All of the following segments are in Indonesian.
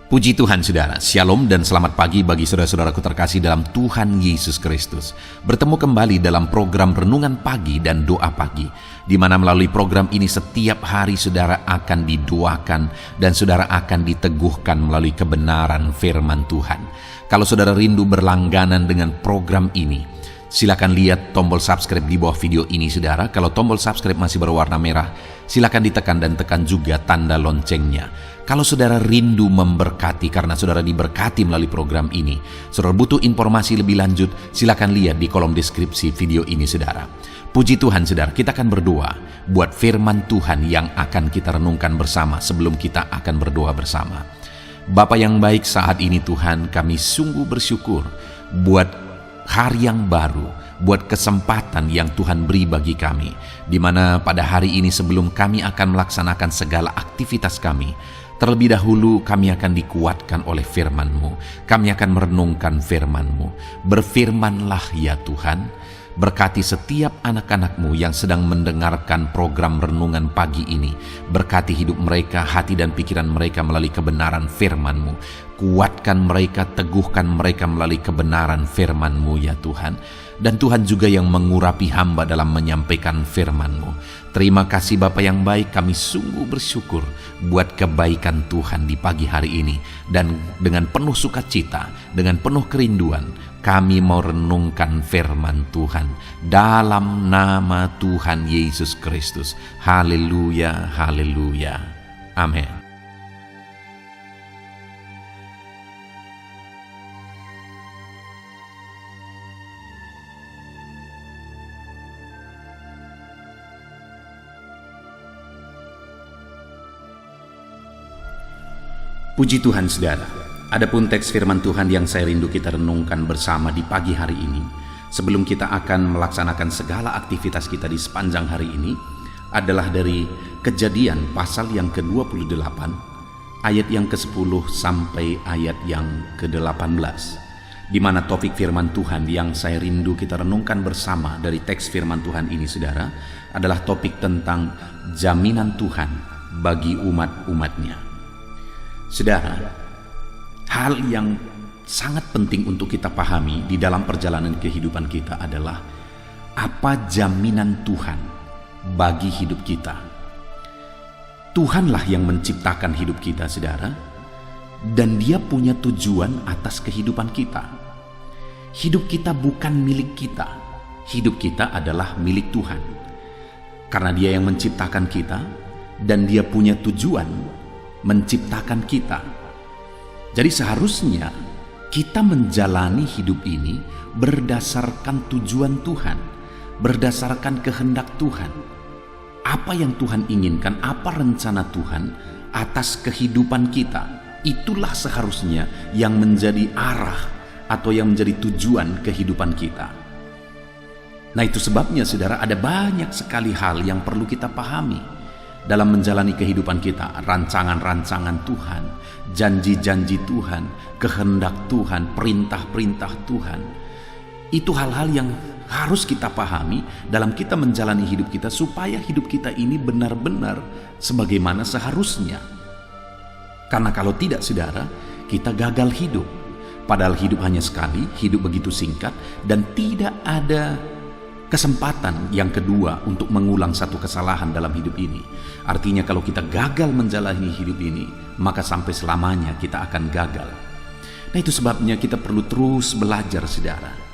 Puji Tuhan saudara, Shalom dan selamat pagi bagi saudara-saudaraku terkasih dalam Tuhan Yesus Kristus. Bertemu kembali dalam program Renungan Pagi dan Doa Pagi, di mana melalui program ini setiap hari saudara akan didoakan dan saudara akan diteguhkan melalui kebenaran firman Tuhan. Kalau saudara rindu berlangganan dengan program ini, silakan lihat tombol subscribe di bawah video ini saudara. Kalau tombol subscribe masih berwarna merah, silakan ditekan dan tekan juga tanda loncengnya. Kalau saudara rindu memberkati karena saudara diberkati melalui program ini, saudara butuh informasi lebih lanjut, silakan lihat di kolom deskripsi video ini saudara. Puji Tuhan saudara, kita akan berdoa buat firman Tuhan yang akan kita renungkan bersama sebelum kita akan berdoa bersama. Bapa yang baik, saat ini Tuhan kami sungguh bersyukur buat hari yang baru, buat kesempatan yang Tuhan beri bagi kami, di mana pada hari ini sebelum kami akan melaksanakan segala aktivitas kami, terlebih dahulu kami akan dikuatkan oleh firman-Mu. Kami akan merenungkan firman-Mu. Berfirmanlah ya Tuhan, berkati setiap anak-anak-Mu yang sedang mendengarkan program renungan pagi ini. Berkati hidup mereka, hati dan pikiran mereka melalui kebenaran firman-Mu. Kuatkan mereka, teguhkan mereka melalui kebenaran firman-Mu ya Tuhan. Dan Tuhan juga yang mengurapi hamba dalam menyampaikan firman-Mu. Terima kasih Bapa yang baik, kami sungguh bersyukur buat kebaikan Tuhan di pagi hari ini. Dan dengan penuh sukacita, dengan penuh kerinduan, kami mau renungkan firman Tuhan dalam nama Tuhan Yesus Kristus. Haleluya, haleluya. Amin. Puji Tuhan saudara, adapun teks firman Tuhan yang saya rindu kita renungkan bersama di pagi hari ini, sebelum kita akan melaksanakan segala aktivitas kita di sepanjang hari ini, adalah dari Kejadian pasal yang ke-28, ayat yang ke-10 sampai ayat yang ke-18, di mana topik firman Tuhan yang saya rindu kita renungkan bersama dari teks firman Tuhan ini saudara, adalah topik tentang jaminan Tuhan bagi umat-umatnya. Saudara, hal yang sangat penting untuk kita pahami di dalam perjalanan kehidupan kita adalah apa jaminan Tuhan bagi hidup kita. Tuhanlah yang menciptakan hidup kita, saudara, dan Dia punya tujuan atas kehidupan kita. Hidup kita bukan milik kita, hidup kita adalah milik Tuhan. Karena Dia yang menciptakan kita dan Dia punya tujuan menciptakan kita. Jadi seharusnya kita menjalani hidup ini berdasarkan tujuan Tuhan, berdasarkan kehendak Tuhan. Apa yang Tuhan inginkan, apa rencana Tuhan atas kehidupan kita, itulah seharusnya yang menjadi arah atau yang menjadi tujuan kehidupan kita. Nah, itu sebabnya saudara, ada banyak sekali hal yang perlu kita pahami dalam menjalani kehidupan kita. Rancangan-rancangan Tuhan, janji-janji Tuhan, kehendak Tuhan, perintah-perintah Tuhan. Itu hal-hal yang harus kita pahami dalam kita menjalani hidup kita, supaya hidup kita ini benar-benar sebagaimana seharusnya. Karena kalau tidak saudara, kita gagal hidup. Padahal hidup hanya sekali, hidup begitu singkat, dan tidak ada kesempatan yang kedua untuk mengulang satu kesalahan dalam hidup ini. Artinya kalau kita gagal menjalani hidup ini, maka sampai selamanya kita akan gagal. Nah, itu sebabnya kita perlu terus belajar saudara.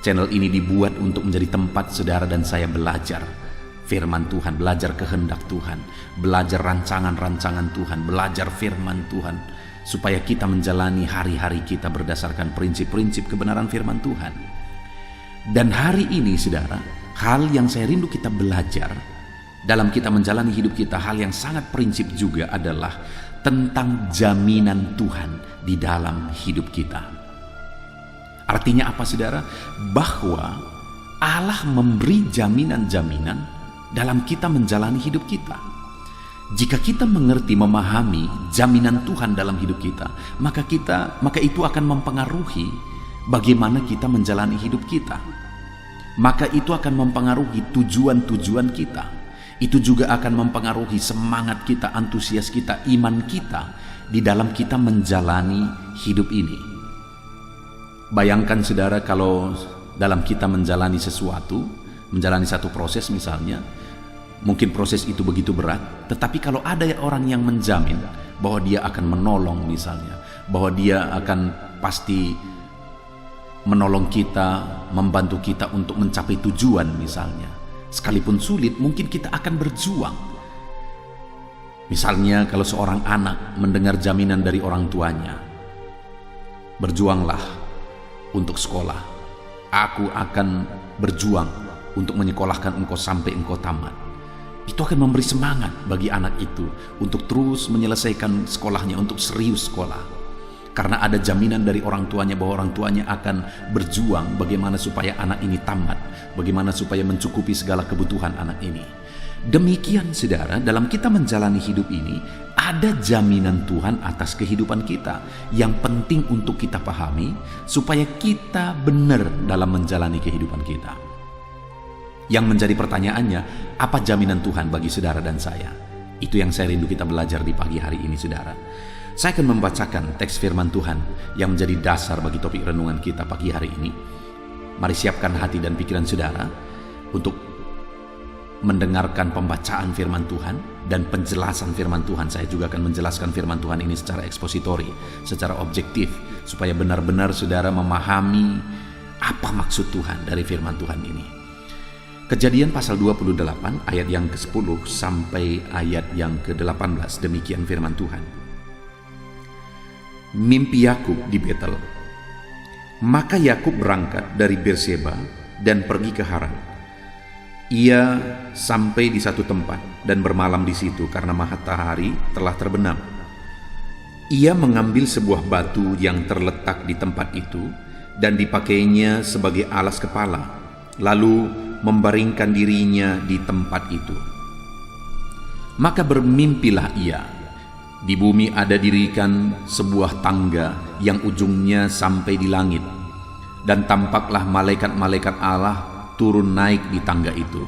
Channel ini dibuat untuk menjadi tempat saudara dan saya belajar firman Tuhan, belajar kehendak Tuhan, belajar rancangan-rancangan Tuhan, belajar firman Tuhan, supaya kita menjalani hari-hari kita berdasarkan prinsip-prinsip kebenaran firman Tuhan. Dan hari ini saudara, hal yang saya rindu kita belajar dalam kita menjalani hidup kita, hal yang sangat prinsip juga adalah tentang jaminan Tuhan di dalam hidup kita. Artinya apa saudara? Bahwa Allah memberi jaminan-jaminan dalam kita menjalani hidup kita. Jika kita mengerti, memahami jaminan Tuhan dalam hidup kita, maka itu akan mempengaruhi bagaimana kita menjalani hidup kita. Maka itu akan mempengaruhi tujuan-tujuan kita. Itu juga akan mempengaruhi semangat kita, antusias kita, iman kita di dalam kita menjalani hidup ini. Bayangkan saudara, kalau dalam kita menjalani sesuatu, menjalani satu proses misalnya, mungkin proses itu begitu berat, tetapi kalau ada orang yang menjamin bahwa dia akan menolong misalnya, bahwa dia akan pasti menolong kita, membantu kita untuk mencapai tujuan misalnya, sekalipun sulit mungkin kita akan berjuang. Misalnya kalau seorang anak mendengar jaminan dari orang tuanya, berjuanglah untuk sekolah, aku akan berjuang untuk menyekolahkan engkau sampai engkau tamat. Itu akan memberi semangat bagi anak itu untuk terus menyelesaikan sekolahnya, untuk serius sekolah. Karena ada jaminan dari orang tuanya bahwa orang tuanya akan berjuang bagaimana supaya anak ini tamat, bagaimana supaya mencukupi segala kebutuhan anak ini. Demikian saudara, dalam kita menjalani hidup ini, ada jaminan Tuhan atas kehidupan kita. Yang penting untuk kita pahami supaya kita benar dalam menjalani kehidupan kita. Yang menjadi pertanyaannya, apa jaminan Tuhan bagi saudara dan saya? Itu yang saya rindu kita belajar di pagi hari ini saudara. Saya akan membacakan teks firman Tuhan yang menjadi dasar bagi topik renungan kita pagi hari ini. Mari siapkan hati dan pikiran saudara untuk mendengarkan pembacaan firman Tuhan dan penjelasan firman Tuhan. Saya juga akan menjelaskan firman Tuhan ini secara ekspositori, secara objektif, supaya benar-benar saudara memahami apa maksud Tuhan dari firman Tuhan ini. Kejadian pasal 28 ayat yang ke-10 sampai ayat yang ke-18, demikian firman Tuhan. Mimpi Yakub di Betel. Maka Yakub berangkat dari Berseba dan pergi ke Haran. Ia sampai di satu tempat dan bermalam di situ karena matahari telah terbenam. Ia mengambil sebuah batu yang terletak di tempat itu dan dipakainya sebagai alas kepala, lalu membaringkan dirinya di tempat itu. Maka bermimpilah ia. Di bumi ada dirikan sebuah tangga yang ujungnya sampai di langit, dan tampaklah malaikat-malaikat Allah turun naik di tangga itu.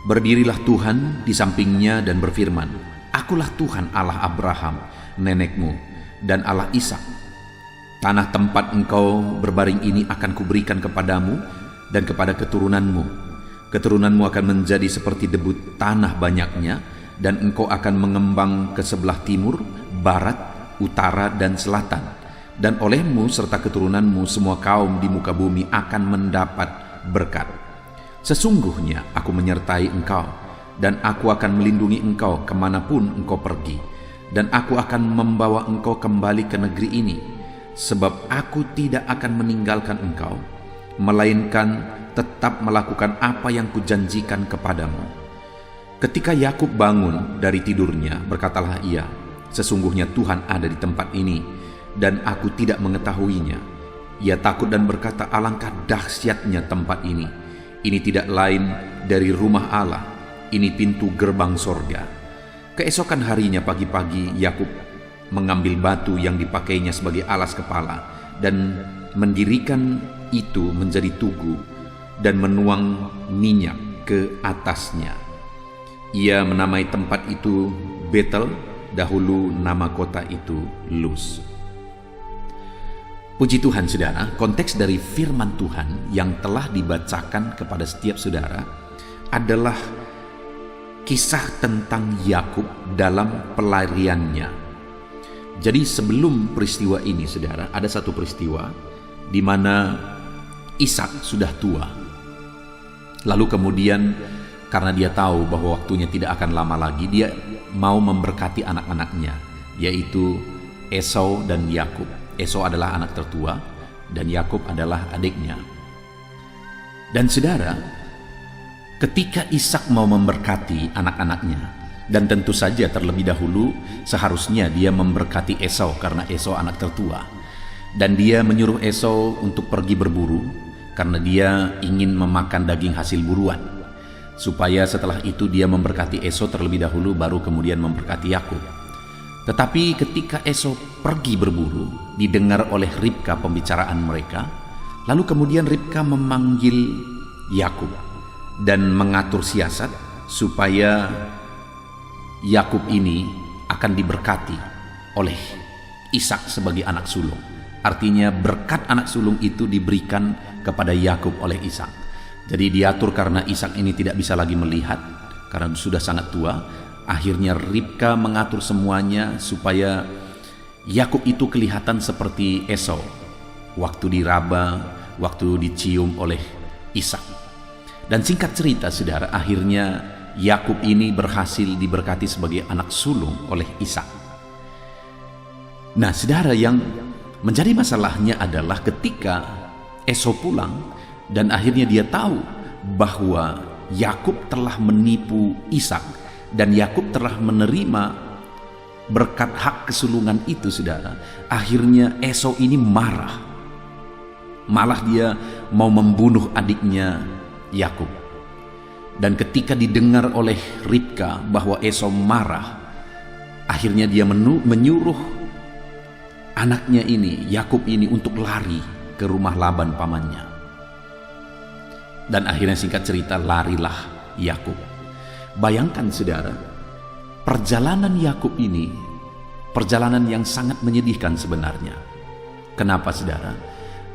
Berdirilah Tuhan di sampingnya dan berfirman, Akulah Tuhan Allah Abraham, nenekmu, dan Allah Ishak. Tanah tempat engkau berbaring ini akan kuberikan kepadamu dan kepada keturunanmu. Keturunanmu akan menjadi seperti debu tanah banyaknya, dan engkau akan mengembang ke sebelah timur, barat, utara, dan selatan. Dan olehmu serta keturunanmu semua kaum di muka bumi akan mendapat berkat. Sesungguhnya aku menyertai engkau, dan aku akan melindungi engkau kemanapun engkau pergi, dan aku akan membawa engkau kembali ke negeri ini, sebab aku tidak akan meninggalkan engkau, melainkan tetap melakukan apa yang kujanjikan kepadamu. Ketika Yakub bangun dari tidurnya, berkatalah ia, Sesungguhnya Tuhan ada di tempat ini, dan aku tidak mengetahuinya. Ia takut dan berkata, Alangkah dahsyatnya tempat ini. Ini tidak lain dari rumah Allah. Ini pintu gerbang sorga. Keesokan harinya pagi-pagi, Yakub mengambil batu yang dipakainya sebagai alas kepala dan mendirikan itu menjadi tugu dan menuang minyak ke atasnya. Ia menamai tempat itu Betel, dahulu nama kota itu Luz. Puji Tuhan saudara, konteks dari firman Tuhan yang telah dibacakan kepada setiap saudara adalah kisah tentang Yakub dalam pelariannya. Jadi sebelum peristiwa ini saudara, ada satu peristiwa di mana Ishak sudah tua. Lalu kemudian karena dia tahu bahwa waktunya tidak akan lama lagi, dia mau memberkati anak-anaknya, yaitu Esau dan Yakub. Esau adalah anak tertua dan Yakub adalah adiknya. Dan saudara, ketika Ishak mau memberkati anak-anaknya, dan tentu saja terlebih dahulu seharusnya dia memberkati Esau karena Esau anak tertua, dan dia menyuruh Esau untuk pergi berburu karena dia ingin memakan daging hasil buruan, supaya setelah itu dia memberkati Esau terlebih dahulu, baru kemudian memberkati Yakub. Tetapi ketika Esau pergi berburu, didengar oleh Ribka pembicaraan mereka. Lalu kemudian Ribka memanggil Yakub dan mengatur siasat supaya Yakub ini akan diberkati oleh Ishak sebagai anak sulung. Artinya berkat anak sulung itu diberikan kepada Yakub oleh Ishak. Jadi diatur karena Ishak ini tidak bisa lagi melihat karena sudah sangat tua. Akhirnya Ribka mengatur semuanya supaya Yakub itu kelihatan seperti Esau waktu diraba, waktu dicium oleh Ishak. Dan singkat cerita saudara, akhirnya Yakub ini berhasil diberkati sebagai anak sulung oleh Ishak. Nah saudara, yang menjadi masalahnya adalah ketika Esau pulang dan akhirnya dia tahu bahwa Yakub telah menipu Ishak dan Yakub telah menerima berkat hak kesulungan itu saudara. Akhirnya Esau ini marah, malah dia mau membunuh adiknya Yakub. Dan ketika didengar oleh Ribka bahwa Esau marah, akhirnya dia menyuruh anaknya ini, Yakub ini, untuk lari ke rumah Laban pamannya. Dan akhirnya singkat cerita, larilah Yakub. Bayangkan saudara, perjalanan Yakub ini perjalanan yang sangat menyedihkan sebenarnya. Kenapa saudara?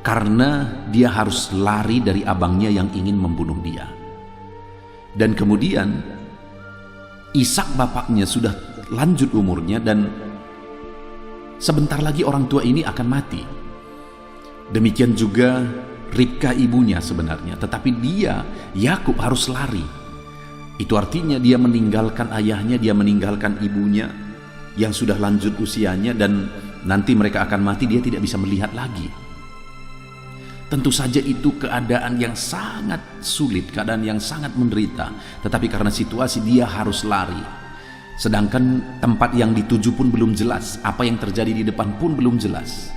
Karena dia harus lari dari abangnya yang ingin membunuh dia. Dan kemudian Ishak bapaknya sudah lanjut umurnya dan sebentar lagi orang tua ini akan mati. Demikian juga Ribka ibunya sebenarnya, tetapi dia, Yakub, harus lari. Itu artinya dia meninggalkan ayahnya, dia meninggalkan ibunya yang sudah lanjut usianya, dan nanti mereka akan mati, dia tidak bisa melihat lagi. Tentu saja itu keadaan yang sangat sulit, keadaan yang sangat menderita, tetapi karena situasi dia harus lari. Sedangkan tempat yang dituju pun belum jelas, apa yang terjadi di depan pun belum jelas.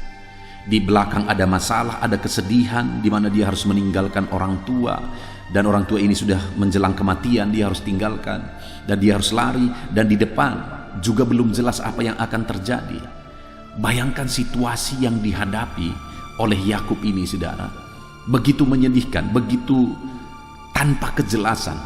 Di belakang ada masalah, ada kesedihan di mana dia harus meninggalkan orang tua, dan orang tua ini sudah menjelang kematian, dia harus tinggalkan, dan dia harus lari, dan di depan juga belum jelas apa yang akan terjadi. Bayangkan situasi yang dihadapi oleh Yakub ini saudara, begitu menyedihkan, begitu tanpa kejelasan.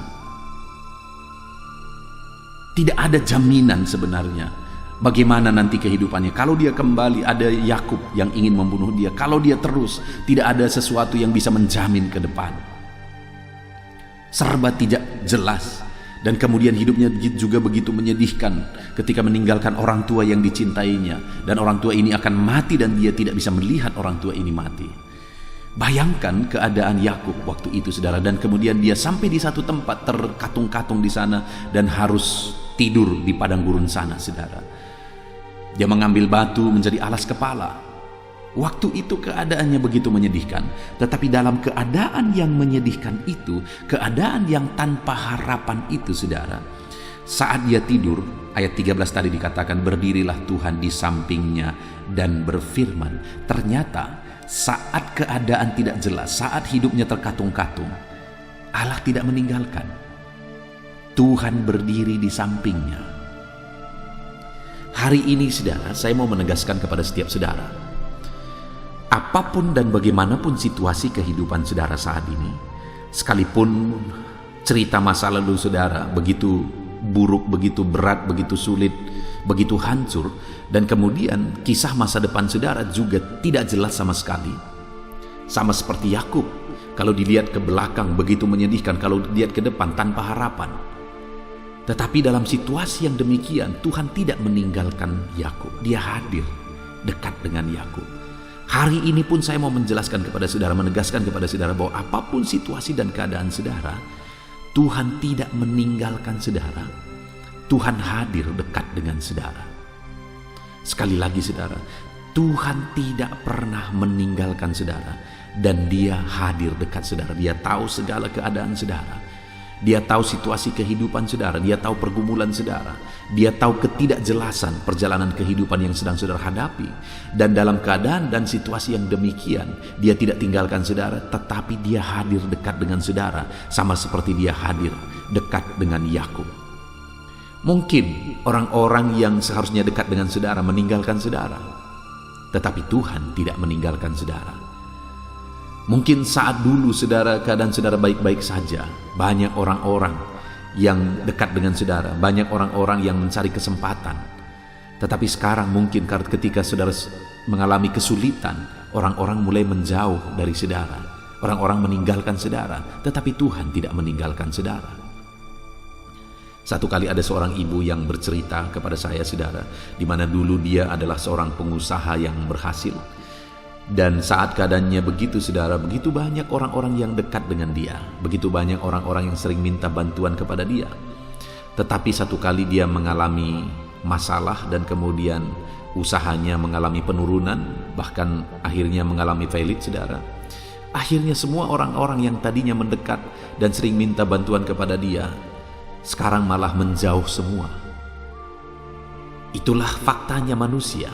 Tidak ada jaminan sebenarnya bagaimana nanti kehidupannya. Kalau dia kembali, ada Yakub yang ingin membunuh dia. Kalau dia terus, tidak ada sesuatu yang bisa menjamin ke depan. Serba tidak jelas. Dan kemudian hidupnya juga begitu menyedihkan ketika meninggalkan orang tua yang dicintainya, dan orang tua ini akan mati dan dia tidak bisa melihat orang tua ini mati. Bayangkan keadaan Yakub waktu itu saudara, dan kemudian dia sampai di satu tempat terkatung-katung di sana dan harus tidur di padang gurun sana saudara. Dia mengambil batu menjadi alas kepala. Waktu itu keadaannya begitu menyedihkan, tetapi dalam keadaan yang menyedihkan itu, keadaan yang tanpa harapan itu saudara, saat dia tidur, ayat 13 tadi dikatakan, berdirilah Tuhan di sampingnya dan berfirman. Ternyata saat keadaan tidak jelas, saat hidupnya terkatung-katung, Allah tidak meninggalkan. Tuhan berdiri di sampingnya. Hari ini saudara, saya mau menegaskan kepada setiap saudara, apapun dan bagaimanapun situasi kehidupan saudara saat ini, sekalipun cerita masa lalu saudara begitu buruk, begitu berat, begitu sulit, begitu hancur, dan kemudian kisah masa depan saudara juga tidak jelas sama sekali. Sama seperti Yakub, kalau dilihat ke belakang begitu menyedihkan, kalau dilihat ke depan tanpa harapan. Tetapi dalam situasi yang demikian, Tuhan tidak meninggalkan Yakub. Dia hadir dekat dengan Yakub. Hari ini pun saya mau menjelaskan kepada saudara, menegaskan kepada saudara bahwa apapun situasi dan keadaan saudara, Tuhan tidak meninggalkan saudara. Tuhan hadir dekat dengan saudara. Sekali lagi saudara, Tuhan tidak pernah meninggalkan saudara, dan Dia hadir dekat saudara. Dia tahu segala keadaan saudara. Dia tahu situasi kehidupan saudara, dia tahu pergumulan saudara, dia tahu ketidakjelasan perjalanan kehidupan yang sedang saudara hadapi. Dan dalam keadaan dan situasi yang demikian, dia tidak tinggalkan saudara, tetapi dia hadir dekat dengan saudara, sama seperti dia hadir dekat dengan Yakub. Mungkin orang-orang yang seharusnya dekat dengan saudara meninggalkan saudara, tetapi Tuhan tidak meninggalkan saudara. Mungkin saat dulu saudara, keadaan saudara baik-baik saja, banyak orang-orang yang dekat dengan saudara, banyak orang-orang yang mencari kesempatan. Tetapi sekarang mungkin ketika saudara mengalami kesulitan, orang-orang mulai menjauh dari saudara, orang-orang meninggalkan saudara, tetapi Tuhan tidak meninggalkan saudara. Satu kali ada seorang ibu yang bercerita kepada saya, saudara, di mana dulu dia adalah seorang pengusaha yang berhasil. Dan saat keadaannya begitu, saudara, begitu banyak orang-orang yang dekat dengan dia, begitu banyak orang-orang yang sering minta bantuan kepada dia. Tetapi satu kali dia mengalami masalah dan kemudian usahanya mengalami penurunan, bahkan akhirnya mengalami failit, saudara. Akhirnya semua orang-orang yang tadinya mendekat dan sering minta bantuan kepada dia, sekarang malah menjauh semua. Itulah faktanya manusia.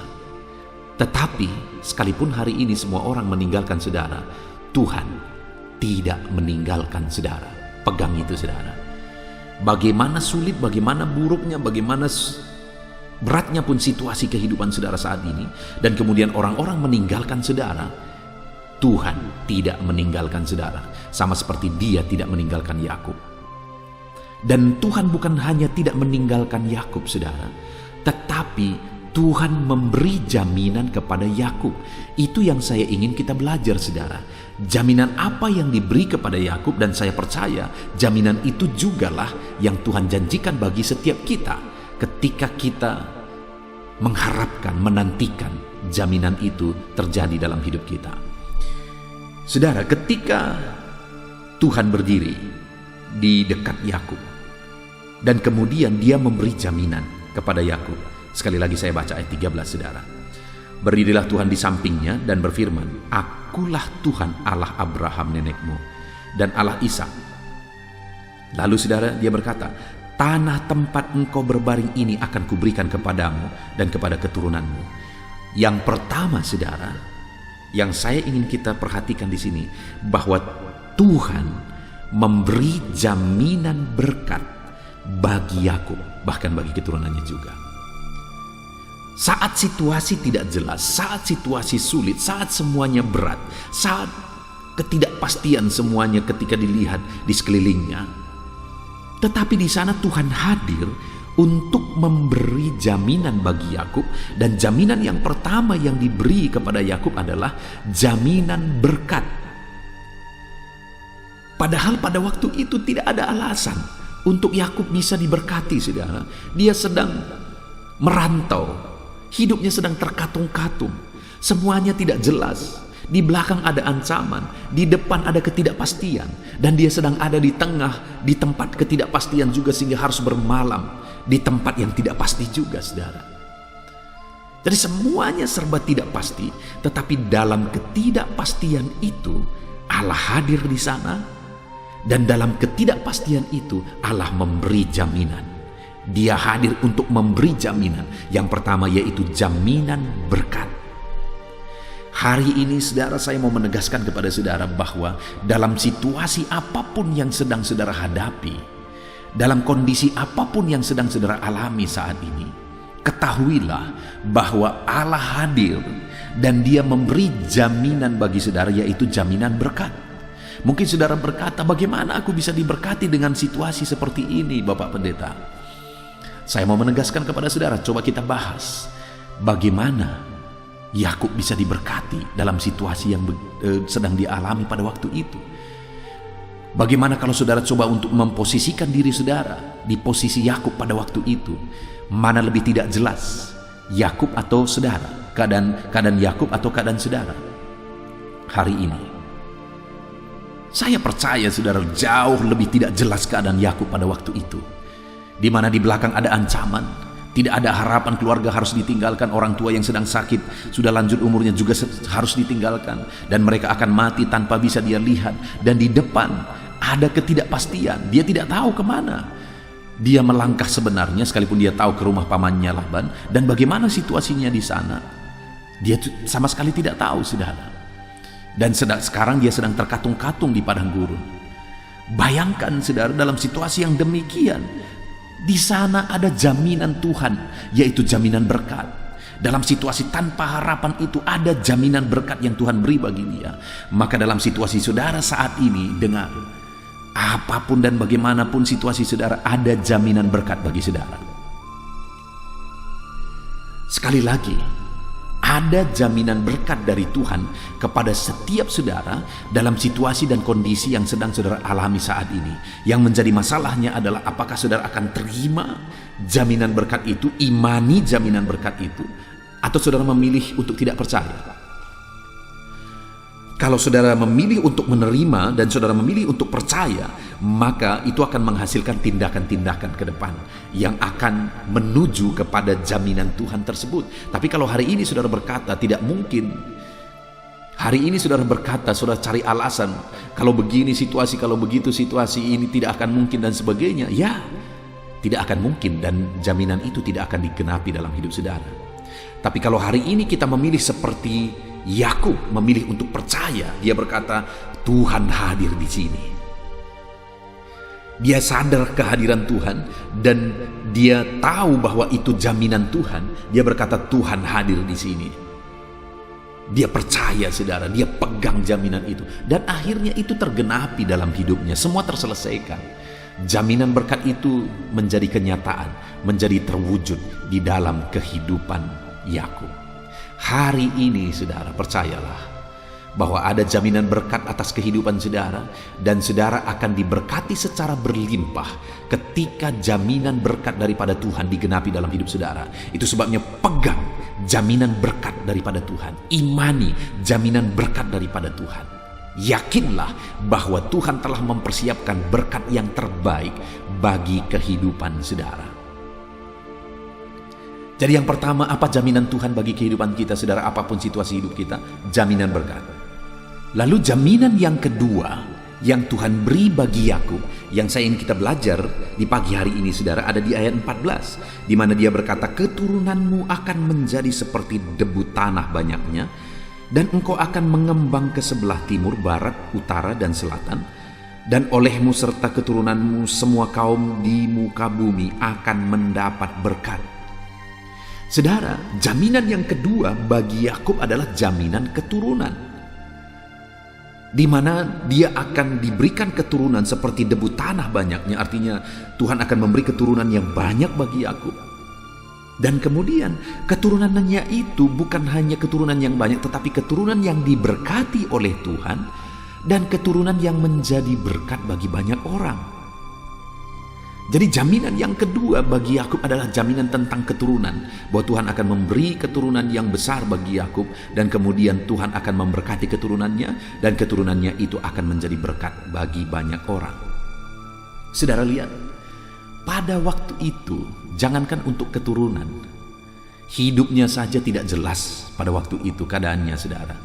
Tetapi sekalipun hari ini semua orang meninggalkan saudara, Tuhan tidak meninggalkan saudara. Pegang itu, saudara. Bagaimana sulit, bagaimana buruknya, bagaimana beratnya pun situasi kehidupan saudara saat ini, dan kemudian orang-orang meninggalkan saudara, Tuhan tidak meninggalkan saudara. Sama seperti Dia tidak meninggalkan Yakub. Dan Tuhan bukan hanya tidak meninggalkan Yakub, saudara, tetapi Tuhan memberi jaminan kepada Yakub. Itu yang saya ingin kita belajar, saudara. Jaminan apa yang diberi kepada Yakub, dan saya percaya jaminan itu jugalah yang Tuhan janjikan bagi setiap kita ketika kita mengharapkan, menantikan jaminan itu terjadi dalam hidup kita. Saudara, ketika Tuhan berdiri di dekat Yakub dan kemudian Dia memberi jaminan kepada Yakub. Sekali lagi saya baca ayat 13, saudara. Berdirilah Tuhan di sampingnya dan berfirman, Akulah Tuhan Allah Abraham nenekmu dan Allah Ishak. Lalu, saudara, Dia berkata, tanah tempat engkau berbaring ini akan kuberikan kepadamu dan kepada keturunanmu. Yang pertama, saudara, yang saya ingin kita perhatikan di sini, bahwa Tuhan memberi jaminan berkat bagi Yakub, bahkan bagi keturunannya juga. Saat situasi tidak jelas, saat situasi sulit, saat semuanya berat, saat ketidakpastian semuanya ketika dilihat di sekelilingnya, tetapi di sana Tuhan hadir untuk memberi jaminan bagi Yakub. Dan jaminan yang pertama yang diberi kepada Yakub adalah jaminan berkat. Padahal pada waktu itu tidak ada alasan untuk Yakub bisa diberkati, saudara. Dia sedang merantau, hidupnya sedang terkatung-katung, semuanya tidak jelas. Di belakang ada ancaman, di depan ada ketidakpastian, dan dia sedang ada di tengah, di tempat ketidakpastian juga, sehingga harus bermalam di tempat yang tidak pasti juga, saudara. Jadi semuanya serba tidak pasti, tetapi dalam ketidakpastian itu Allah hadir di sana, dan dalam ketidakpastian itu Allah memberi jaminan. Dia hadir untuk memberi jaminan. Yang pertama yaitu jaminan berkat. Hari ini, saudara, saya mau menegaskan kepada saudara bahwa dalam situasi apapun yang sedang saudara hadapi, dalam kondisi apapun yang sedang saudara alami saat ini, ketahuilah bahwa Allah hadir dan Dia memberi jaminan bagi saudara, yaitu jaminan berkat. Mungkin saudara berkata, bagaimana aku bisa diberkati dengan situasi seperti ini, Bapak Pendeta? Saya mau menegaskan kepada saudara, coba kita bahas bagaimana Yakub bisa diberkati dalam situasi yang sedang dialami pada waktu itu. Bagaimana kalau saudara coba untuk memposisikan diri saudara di posisi Yakub pada waktu itu? Mana lebih tidak jelas, Yakub atau saudara? Keadaan Yakub atau keadaan saudara? Hari ini saya percaya, saudara, jauh lebih tidak jelas keadaan Yakub pada waktu itu, di mana di belakang ada ancaman, tidak ada harapan, keluarga harus ditinggalkan, orang tua yang sedang sakit, sudah lanjut umurnya juga harus ditinggalkan, dan mereka akan mati tanpa bisa dia lihat. Dan di depan ada ketidakpastian, dia tidak tahu kemana dia melangkah sebenarnya, sekalipun dia tahu ke rumah pamannya Laban, dan bagaimana situasinya di sana, dia sama sekali tidak tahu, saudara. Dan sekarang dia sedang terkatung-katung di padang gurun. Bayangkan, saudara, dalam situasi yang demikian, di sana ada jaminan Tuhan, yaitu jaminan berkat. Dalam situasi tanpa harapan itu ada jaminan berkat yang Tuhan beri bagi dia. Maka dalam situasi saudara saat ini, dengar, apapun dan bagaimanapun situasi saudara, ada jaminan berkat bagi saudara. Sekali lagi, ada jaminan berkat dari Tuhan kepada setiap saudara dalam situasi dan kondisi yang sedang saudara alami saat ini. Yang menjadi masalahnya adalah apakah saudara akan terima jaminan berkat itu, imani jaminan berkat itu, atau saudara memilih untuk tidak percaya. Kalau saudara memilih untuk menerima dan saudara memilih untuk percaya, maka itu akan menghasilkan tindakan-tindakan ke depan yang akan menuju kepada jaminan Tuhan tersebut. Tapi kalau hari ini saudara berkata tidak mungkin, hari ini saudara berkata, saudara cari alasan, kalau begini situasi, kalau begitu situasi, ini tidak akan mungkin dan sebagainya, ya tidak akan mungkin dan jaminan itu tidak akan digenapi dalam hidup saudara. Tapi kalau hari ini kita memilih seperti Yakub, memilih untuk percaya, dia berkata, Tuhan hadir di sini. Dia sadar kehadiran Tuhan dan dia tahu bahwa itu jaminan Tuhan. Dia berkata, Tuhan hadir di sini. Dia percaya, saudara, dia pegang jaminan itu dan akhirnya itu tergenapi dalam hidupnya. Semua terselesaikan. Jaminan berkat itu menjadi kenyataan, menjadi terwujud di dalam kehidupan Yakub. Hari ini saudara percayalah bahwa ada jaminan berkat atas kehidupan saudara dan saudara akan diberkati secara berlimpah ketika jaminan berkat daripada Tuhan digenapi dalam hidup saudara. Itu sebabnya pegang jaminan berkat daripada Tuhan, imani jaminan berkat daripada Tuhan. Yakinlah bahwa Tuhan telah mempersiapkan berkat yang terbaik bagi kehidupan saudara. Jadi yang pertama, apa jaminan Tuhan bagi kehidupan kita, saudara, apapun situasi hidup kita? Jaminan berkat. Lalu jaminan yang kedua yang Tuhan beri bagi Yakub, yang saya ingin kita belajar di pagi hari ini, saudara, ada di ayat 14, di mana dia berkata, keturunanmu akan menjadi seperti debu tanah banyaknya, dan engkau akan mengembang ke sebelah timur, barat, utara, dan selatan, dan olehmu serta keturunanmu semua kaum di muka bumi akan mendapat berkat. Saudara, jaminan yang kedua bagi Yakub adalah jaminan keturunan, di mana dia akan diberikan keturunan seperti debu tanah banyaknya. Artinya Tuhan akan memberi keturunan yang banyak bagi Yakub. Dan kemudian keturunannya itu bukan hanya keturunan yang banyak, tetapi keturunan yang diberkati oleh Tuhan dan keturunan yang menjadi berkat bagi banyak orang. Jadi jaminan yang kedua bagi Yakub adalah jaminan tentang keturunan, bahwa Tuhan akan memberi keturunan yang besar bagi Yakub dan kemudian Tuhan akan memberkati keturunannya dan keturunannya itu akan menjadi berkat bagi banyak orang. Saudara lihat, pada waktu itu jangankan untuk keturunan, hidupnya saja tidak jelas pada waktu itu keadaannya, saudara.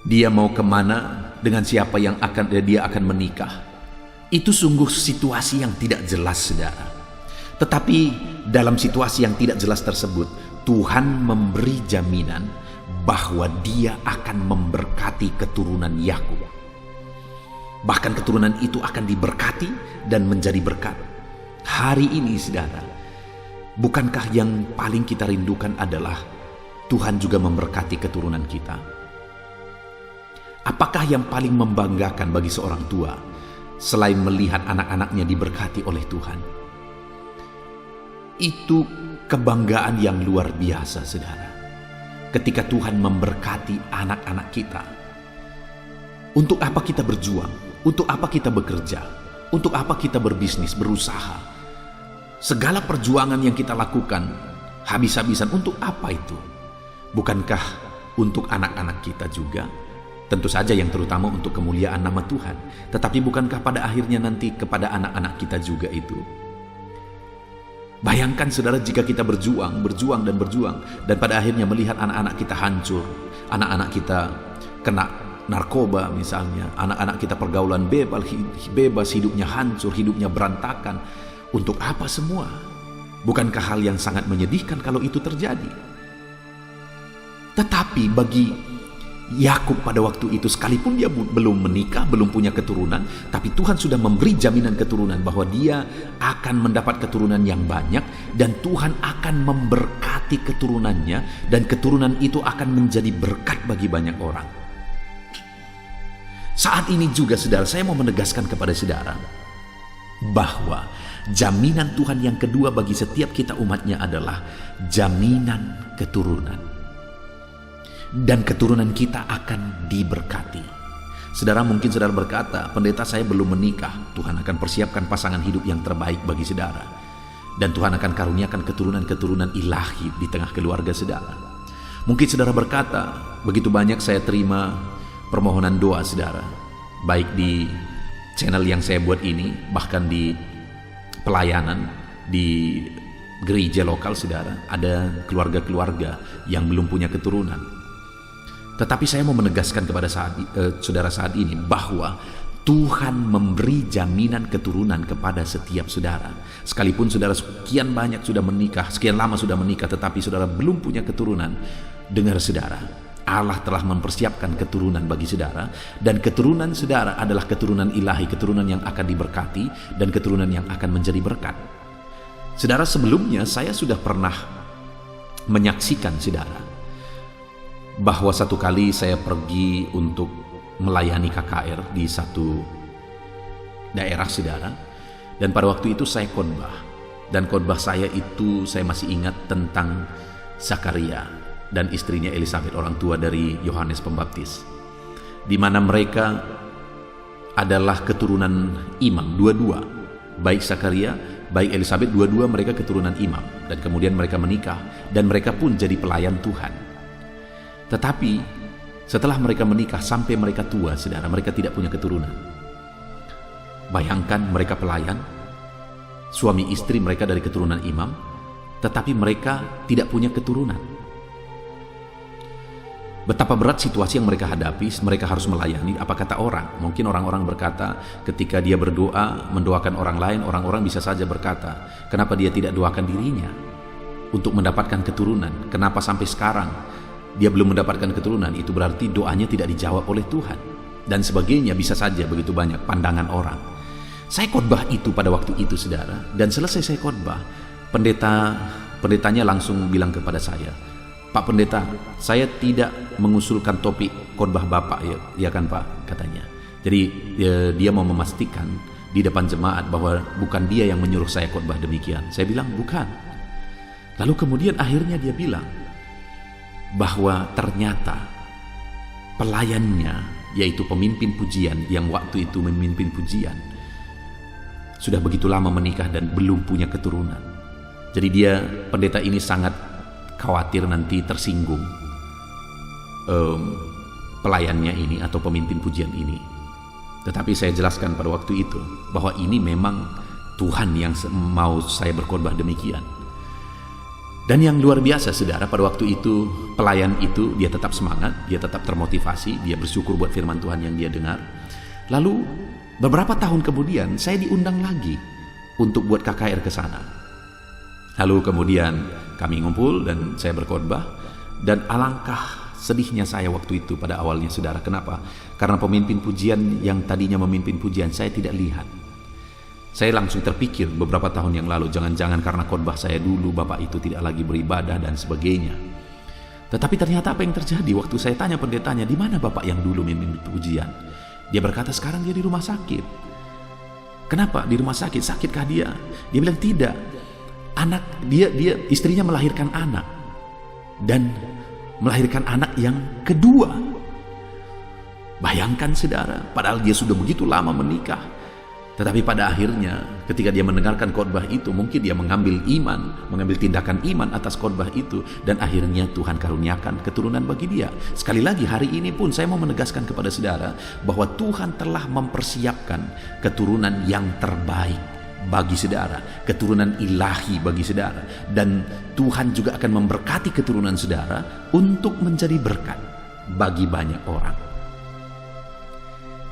Dia mau kemana, dengan siapa yang dia akan menikah. Itu sungguh situasi yang tidak jelas, saudara. Tetapi dalam situasi yang tidak jelas tersebut, Tuhan memberi jaminan bahwa dia akan memberkati keturunan Yakub. Bahkan keturunan itu akan diberkati dan menjadi berkat. Hari ini, saudara, bukankah yang paling kita rindukan adalah Tuhan juga memberkati keturunan kita? Apakah yang paling membanggakan bagi seorang tua selain melihat anak-anaknya diberkati oleh Tuhan? Itu kebanggaan yang luar biasa, saudara. Ketika Tuhan memberkati anak-anak kita. Untuk apa kita berjuang? Untuk apa kita bekerja? Untuk apa kita berbisnis, berusaha? Segala perjuangan yang kita lakukan habis-habisan, untuk apa itu? Bukankah untuk anak-anak kita juga? Tentu saja yang terutama untuk kemuliaan nama Tuhan. Tetapi bukankah pada akhirnya nanti kepada anak-anak kita juga itu? Bayangkan, saudara, jika kita berjuang dan pada akhirnya melihat anak-anak kita hancur, anak-anak kita kena narkoba misalnya, anak-anak kita pergaulan bebas, hidupnya hancur, hidupnya berantakan. Untuk apa semua? Bukankah hal yang sangat menyedihkan kalau itu terjadi? Tetapi bagi Yakub pada waktu itu, sekalipun dia belum menikah, belum punya keturunan, tapi Tuhan sudah memberi jaminan keturunan bahwa dia akan mendapat keturunan yang banyak dan Tuhan akan memberkati keturunannya dan keturunan itu akan menjadi berkat bagi banyak orang. Saat ini juga, saudara, saya mau menegaskan kepada saudara bahwa Jaminan Tuhan yang kedua bagi setiap kita umatnya adalah jaminan keturunan. Dan keturunan kita akan diberkati. Saudara, mungkin saudara berkata, pendeta saya belum menikah. Tuhan akan persiapkan pasangan hidup yang terbaik bagi saudara. Dan Tuhan akan karuniakan keturunan-keturunan ilahi di tengah keluarga saudara. Mungkin saudara berkata, begitu banyak saya terima permohonan doa saudara. Baik di channel yang saya buat ini, bahkan di pelayanan, di gereja lokal saudara. Ada keluarga-keluarga yang belum punya keturunan. Tetapi saya mau menegaskan kepada saudara saat ini bahwa Tuhan memberi jaminan keturunan kepada setiap saudara. Sekalipun saudara sekian banyak sudah menikah, sekian lama sudah menikah, tetapi saudara belum punya keturunan, dengar saudara, Allah telah mempersiapkan keturunan bagi saudara, dan keturunan saudara adalah keturunan ilahi, keturunan yang akan diberkati dan keturunan yang akan menjadi berkat. Saudara, sebelumnya saya sudah pernah menyaksikan saudara bahwa satu kali saya pergi untuk melayani KKR di satu daerah saudara, dan pada waktu itu saya khotbah, dan khotbah saya itu saya masih ingat tentang Zakaria dan istrinya Elisabet, orang tua dari Yohanes Pembaptis, di mana mereka adalah keturunan imam, dua-dua, baik Zakaria, baik Elisabet, dua-dua mereka keturunan imam, dan kemudian mereka menikah, dan mereka pun jadi pelayan Tuhan. Tetapi setelah mereka menikah sampai mereka tua, saudara, mereka tidak punya keturunan. Bayangkan mereka pelayan, suami istri mereka dari keturunan imam, tetapi mereka tidak punya keturunan. Betapa berat situasi yang mereka hadapi, mereka harus melayani. Apa kata orang? Mungkin orang-orang berkata ketika dia berdoa, mendoakan orang lain, orang-orang bisa saja berkata, kenapa dia tidak doakan dirinya untuk mendapatkan keturunan? Kenapa sampai sekarang dia belum mendapatkan keturunan? Itu berarti doanya tidak dijawab oleh Tuhan. Dan sebagainya, bisa saja begitu banyak pandangan orang. Saya khotbah itu pada waktu itu, saudara. Dan selesai saya khotbah, pendetanya langsung bilang kepada saya, Pak Pendeta, saya tidak mengusulkan topik khotbah Bapak, ya kan Pak, katanya. Jadi dia mau memastikan di depan jemaat bahwa bukan dia yang menyuruh saya khotbah demikian. Saya bilang bukan. Lalu kemudian akhirnya dia bilang bahwa ternyata pelayannya, yaitu pemimpin pujian yang waktu itu memimpin pujian, sudah begitu lama menikah dan belum punya keturunan. Jadi pendeta ini sangat khawatir nanti tersinggung pelayannya ini atau pemimpin pujian ini. Tetapi saya jelaskan pada waktu itu bahwa ini memang Tuhan yang mau saya berkhotbah demikian. Dan yang luar biasa, saudara, pada waktu itu pelayan itu dia tetap semangat, dia tetap termotivasi, dia bersyukur buat firman Tuhan yang dia dengar. Lalu beberapa tahun kemudian saya diundang lagi untuk buat KKR ke sana. Lalu kemudian kami ngumpul dan saya berkhotbah, dan alangkah sedihnya saya waktu itu pada awalnya, saudara. Kenapa? Karena pemimpin pujian yang tadinya memimpin pujian saya tidak lihat. Saya langsung terpikir beberapa tahun yang lalu, jangan-jangan karena khotbah saya dulu Bapak itu tidak lagi beribadah dan sebagainya. Tetapi ternyata apa yang terjadi waktu saya tanya pendetanya, di mana Bapak yang dulu memimpin pujian? Dia berkata sekarang dia di rumah sakit. Kenapa di rumah sakit? Sakitkah dia? Dia bilang tidak. Dia istrinya melahirkan anak, dan melahirkan anak yang kedua. Bayangkan saudara, padahal dia sudah begitu lama menikah. Tetapi pada akhirnya ketika dia mendengarkan khotbah itu, mungkin dia mengambil tindakan iman atas khotbah itu, dan akhirnya Tuhan karuniakan keturunan bagi dia. Sekali lagi hari ini pun saya mau menegaskan kepada saudara bahwa Tuhan telah mempersiapkan keturunan yang terbaik bagi saudara, keturunan ilahi bagi saudara, dan Tuhan juga akan memberkati keturunan saudara untuk menjadi berkat bagi banyak orang.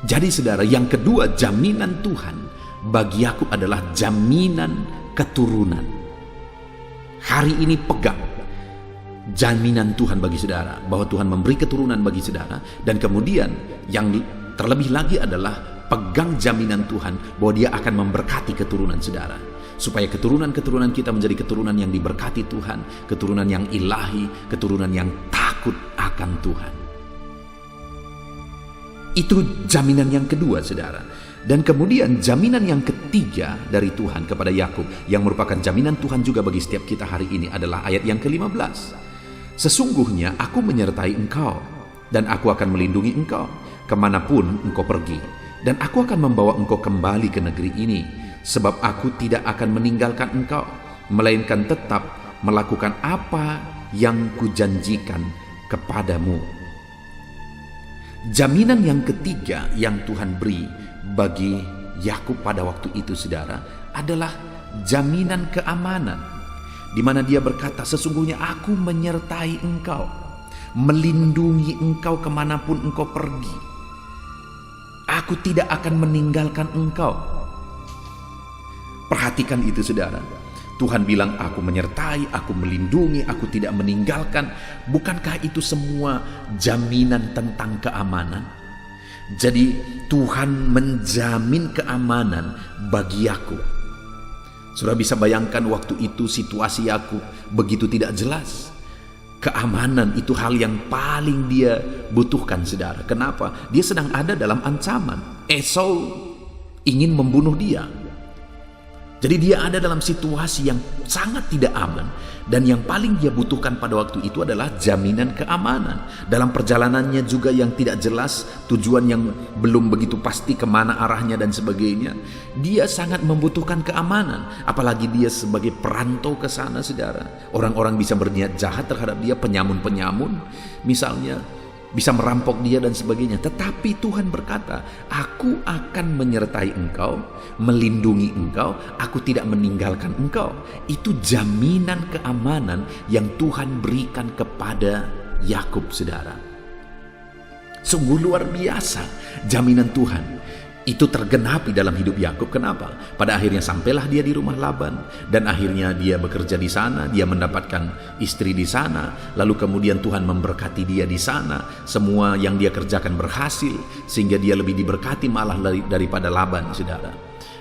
Jadi saudara, yang kedua, jaminan Tuhan bagi Yakub adalah jaminan keturunan. Hari ini pegang jaminan Tuhan bagi saudara, bahwa Tuhan memberi keturunan bagi saudara, dan kemudian yang terlebih lagi adalah pegang jaminan Tuhan bahwa dia akan memberkati keturunan saudara, supaya keturunan-keturunan kita menjadi keturunan yang diberkati Tuhan, keturunan yang ilahi, keturunan yang takut akan Tuhan. Itu jaminan yang kedua, saudara. Dan kemudian jaminan yang ketiga ketiga dari Tuhan kepada Yakub, yang merupakan jaminan Tuhan juga bagi setiap kita hari ini, adalah ayat yang ke-15. Sesungguhnya aku menyertai engkau, dan aku akan melindungi engkau kemanapun engkau pergi, dan aku akan membawa engkau kembali ke negeri ini, sebab aku tidak akan meninggalkan engkau, melainkan tetap melakukan apa yang kujanjikan kepadamu. Jaminan yang ketiga yang Tuhan beri bagi Yakub pada waktu itu, saudara, adalah jaminan keamanan, di mana dia berkata, sesungguhnya aku menyertai engkau, melindungi engkau kemanapun engkau pergi. Aku tidak akan meninggalkan engkau. Perhatikan itu, saudara. Tuhan bilang, aku menyertai, aku melindungi, aku tidak meninggalkan. Bukankah itu semua jaminan tentang keamanan? Jadi Tuhan menjamin keamanan bagi Yakub. Saudara bisa bayangkan waktu itu situasi Yakub begitu tidak jelas. Keamanan itu hal yang paling dia butuhkan, saudara. Kenapa? Dia sedang ada dalam ancaman. Esau ingin membunuh dia. Jadi dia ada dalam situasi yang sangat tidak aman, dan yang paling dia butuhkan pada waktu itu adalah jaminan keamanan. Dalam perjalanannya juga yang tidak jelas, tujuan yang belum begitu pasti kemana arahnya dan sebagainya, dia sangat membutuhkan keamanan. Apalagi dia sebagai perantau ke sana, saudara. Orang-orang bisa berniat jahat terhadap dia, penyamun-penyamun misalnya, bisa merampok dia dan sebagainya. Tetapi Tuhan berkata, aku akan menyertai engkau, melindungi engkau, aku tidak meninggalkan engkau. Itu jaminan keamanan yang Tuhan berikan kepada Yakub, saudara. Sungguh luar biasa jaminan Tuhan. Itu tergenapi dalam hidup Yakub. Kenapa? Pada akhirnya sampailah dia di rumah Laban, dan akhirnya dia bekerja di sana, dia mendapatkan istri di sana, lalu kemudian Tuhan memberkati dia di sana. Semua yang dia kerjakan berhasil, sehingga dia lebih diberkati malah daripada Laban, saudara.